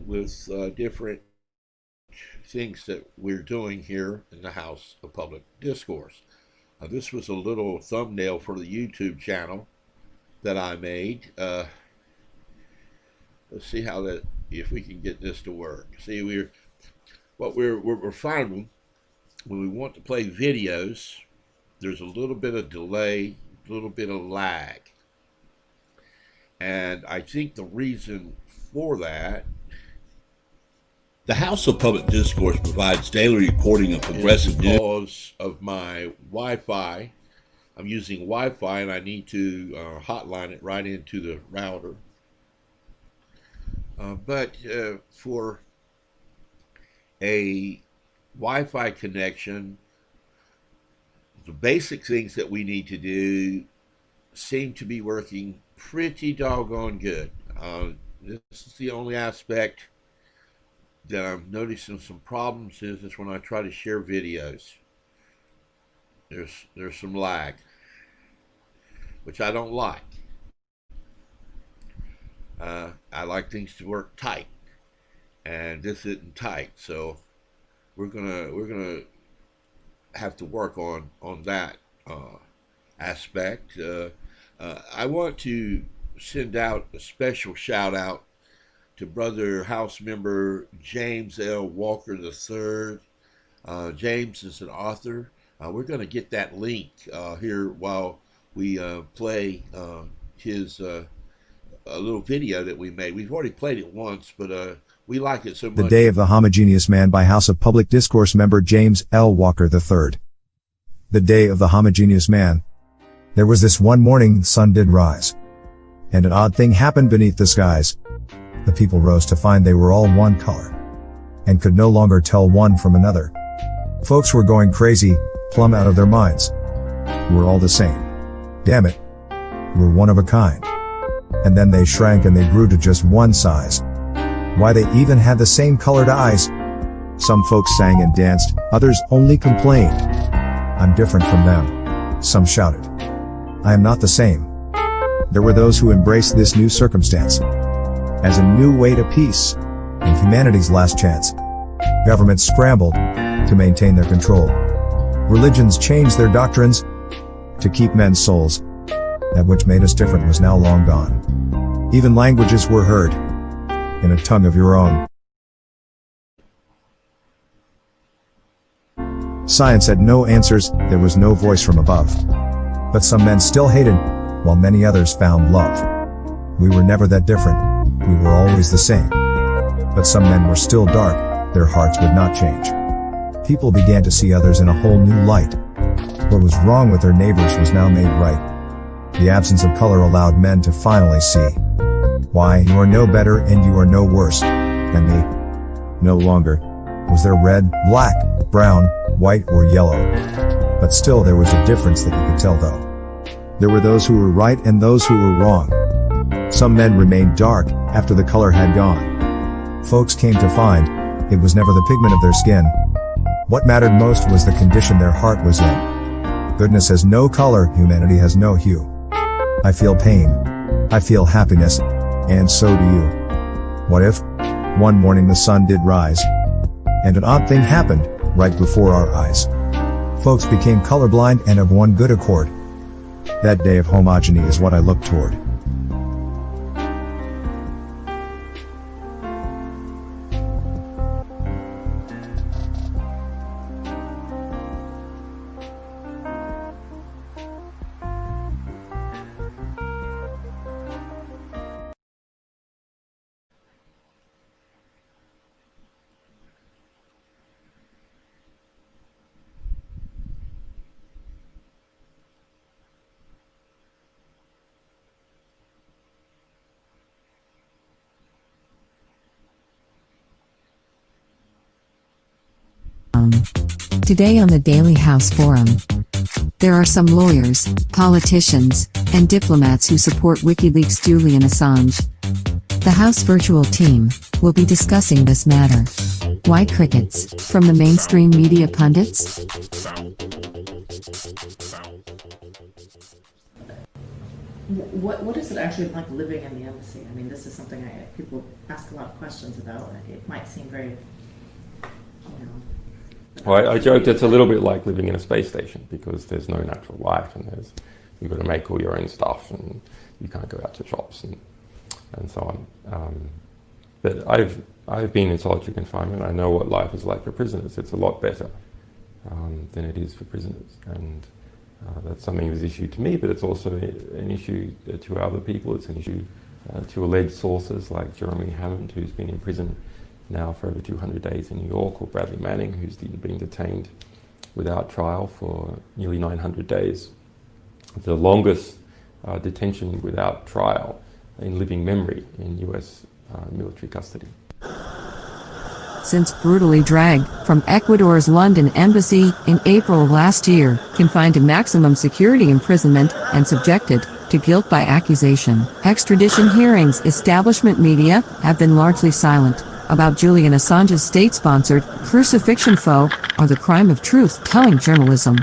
with different things that we're doing here in the House of Public Discourse. This was a little thumbnail for the YouTube channel that I made. Let's see if we can get this to work. See, we're finding when we want to play videos, there's a little bit of delay, a little bit of lag. And I think the reason for that, the House of Public Discourse provides daily reporting of progressive news. Because of my Wi-Fi, I'm using Wi-Fi and I need to hotline it right into the router. But for a Wi-Fi connection, the basic things that we need to do seem to be working pretty doggone good. This is the only aspect that I'm noticing some problems is when I try to share videos. There's some lag, which I don't like. I like things to work tight, and this isn't tight, so we're gonna have to work on that aspect. I want to send out a special shout out to Brother House Member James L. Walker III. James is an author. We're going to get that link here while we play his a little video that we made. We've already played it once, but we like it so much. The Day of the Homogeneous Man by House of Public Discourse member James L. Walker III. The Day of the Homogeneous Man. There was this one morning, the sun did rise. And an odd thing happened beneath the skies. The people rose to find they were all one color. And could no longer tell one from another. Folks were going crazy, plumb out of their minds. We're all the same. Damn it. We're one of a kind. And then they shrank and they grew to just one size. Why, they even had the same colored eyes. Some folks sang and danced, others only complained. I'm different from them. Some shouted. I am not the same. There were those who embraced this new circumstance as a new way to peace and humanity's last chance. Governments scrambled to maintain their control. Religions changed their doctrines to keep men's souls. That which made us different was now long gone. Even languages were heard in a tongue of your own. Science had no answers, there was no voice from above. But some men still hated, while many others found love. We were never that different, we were always the same. But some men were still dark, their hearts would not change. People began to see others in a whole new light. What was wrong with their neighbors was now made right. The absence of color allowed men to finally see. Why, you are no better and you are no worse than me. No longer was there red, black, brown, white, or yellow. But still there was a difference that you could tell though. There were those who were right and those who were wrong. Some men remained dark after the color had gone. Folks came to find it was never the pigment of their skin. What mattered most was the condition their heart was in. Goodness has no color, humanity has no hue. I feel pain. I feel happiness. And so do you. What if one morning the sun did rise and an odd thing happened right before our eyes? Folks became colorblind and of one good accord. That day of homogeny is what I look toward. down. Today on the Daily House Forum, there are some lawyers, politicians, and diplomats who support WikiLeaks' Julian Assange. The House virtual team will be discussing this matter. Why crickets from the mainstream media pundits? What is it actually like living in the embassy? I mean, this is something people ask a lot of questions about. It might seem very, Well, I joked it's a little bit like living in a space station because there's no natural light and you've got to make all your own stuff and you can't go out to shops and so on. But I've been in solitary confinement. I know what life is like for prisoners. It's a lot better than it is for prisoners, and that's something that's issued to me. But it's also an issue to other people. It's an issue to alleged sources like Jeremy Hammond, who's been in prison now for over 200 days in New York, or Bradley Manning, who's been detained without trial for nearly 900 days. The longest detention without trial in living memory in US military custody. Since brutally dragged from Ecuador's London embassy in April of last year, confined to maximum security imprisonment, and subjected to guilt by accusation, extradition hearings, establishment media have been largely silent about Julian Assange's state-sponsored crucifixion foe, or the crime of truth-telling journalism.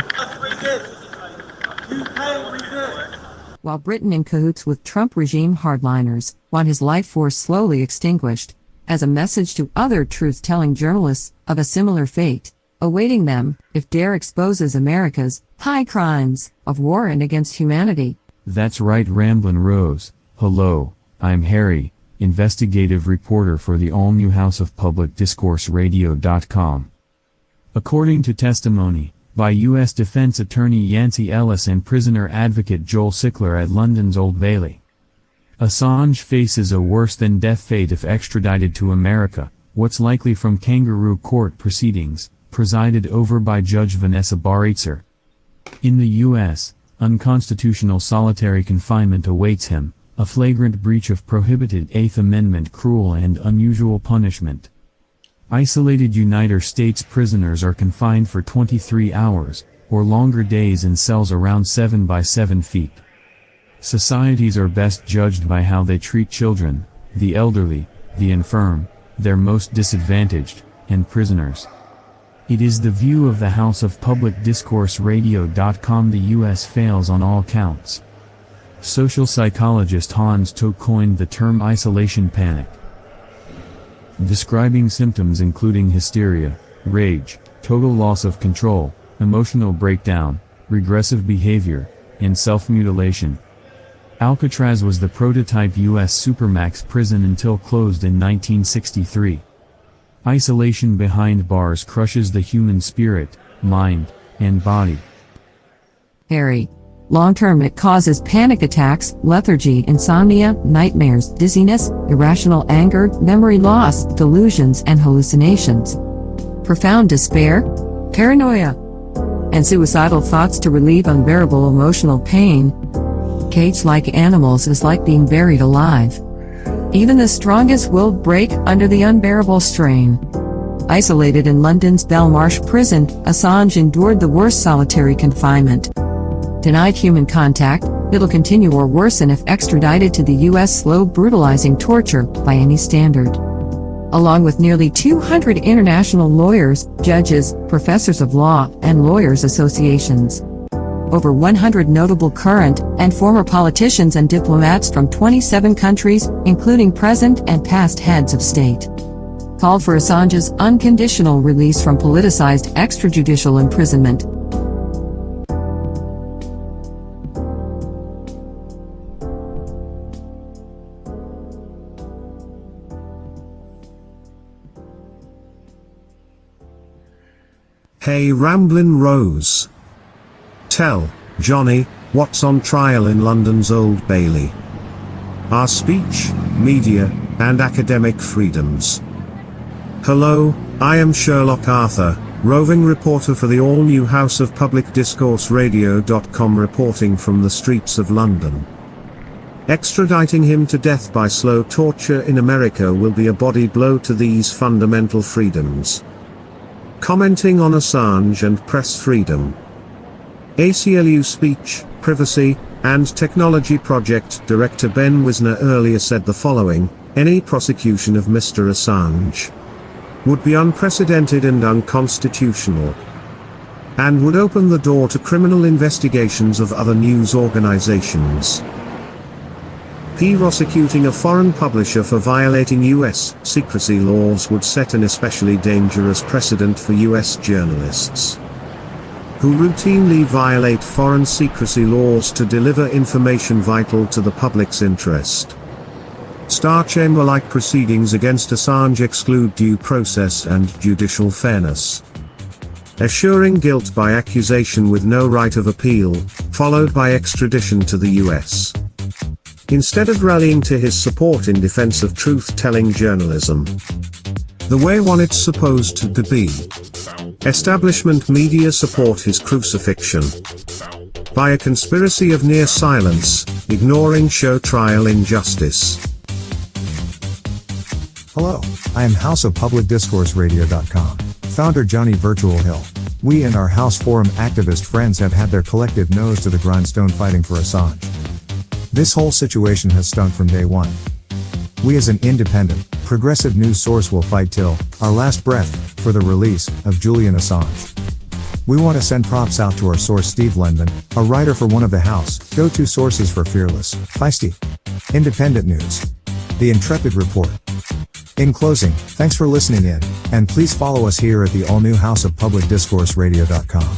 While Britain, in cahoots with Trump regime hardliners, want his life force slowly extinguished, as a message to other truth-telling journalists of a similar fate, awaiting them if dare exposes America's high crimes of war and against humanity. That's right, Ramblin' Rose. Hello, I'm Harry, investigative reporter for the all-new House of Public Discourse Radio.com. According to testimony by U.S. Defense Attorney Yancey Ellis and prisoner advocate Joel Sickler at London's Old Bailey, Assange faces a worse-than-death fate if extradited to America, what's likely from kangaroo court proceedings, presided over by Judge Vanessa Baraitser. In the U.S., unconstitutional solitary confinement awaits him, a flagrant breach of prohibited Eighth Amendment cruel and unusual punishment. Isolated United States prisoners are confined for 23 hours, or longer days in cells around 7 by 7 feet. Societies are best judged by how they treat children, the elderly, the infirm, their most disadvantaged, and prisoners. It is the view of the House of Public Discourse Radio.com the U.S. fails on all counts. Social psychologist Hans Tho coined the term isolation panic, describing symptoms including hysteria, rage, total loss of control, emotional breakdown, regressive behavior, and self-mutilation. Alcatraz was the prototype U.S. supermax prison until closed in 1963. Isolation behind bars crushes the human spirit, mind, and body. Harry. Long-term, it causes panic attacks, lethargy, insomnia, nightmares, dizziness, irrational anger, memory loss, delusions and hallucinations, profound despair, paranoia, and suicidal thoughts to relieve unbearable emotional pain. Cage-like animals is like being buried alive. Even the strongest will break under the unbearable strain. Isolated in London's Belmarsh prison, Assange endured the worst solitary confinement. Denied human contact, it'll continue or worsen if extradited to the U.S. Slow, brutalizing torture by any standard. Along with nearly 200 international lawyers, judges, professors of law, and lawyers associations. Over 100 notable current and former politicians and diplomats from 27 countries, including present and past heads of state, called for Assange's unconditional release from politicized extrajudicial imprisonment. Hey Ramblin' Rose. Tell Johnny what's on trial in London's Old Bailey. Our speech, media, and academic freedoms. Hello, I am Sherlock Arthur, roving reporter for the all-new House of Public Discourse Radio.com, reporting from the streets of London. Extraditing him to death by slow torture in America will be a body blow to these fundamental freedoms. commenting on Assange and press freedom. ACLU Speech, Privacy, and Technology Project Director Ben Wisner earlier said the following: any prosecution of Mr. Assange would be unprecedented and unconstitutional, and would open the door to criminal investigations of other news organizations. Prosecuting a foreign publisher for violating U.S. secrecy laws would set an especially dangerous precedent for U.S. journalists who routinely violate foreign secrecy laws to deliver information vital to the public's interest. Star Chamber-like proceedings against Assange exclude due process and judicial fairness, assuring guilt by accusation with no right of appeal, followed by extradition to the U.S. Instead of rallying to his support in defense of truth-telling journalism, the way one it's supposed to be, establishment media support his crucifixion by a conspiracy of near silence, ignoring show trial injustice. Hello, I am House of Public Discourse Radio.com, founder Johnny Virtual Hill. We and our House Forum activist friends have had their collective nose to the grindstone fighting for Assange. This whole situation has stunk from day one. We as an independent, progressive news source will fight till our last breath for the release of Julian Assange. We want to send props out to our source Steve Lendman, a writer for one of the House go-to sources for fearless, feisty, independent news. The Intrepid Report. In closing, thanks for listening in, and please follow us here at the all-new House of Public Discourse Radio.com.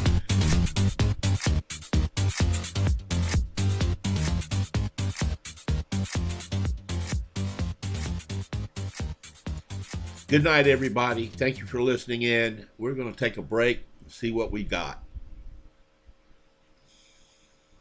Good night, everybody. Thank you for listening in. We're going to take a break and see what we got.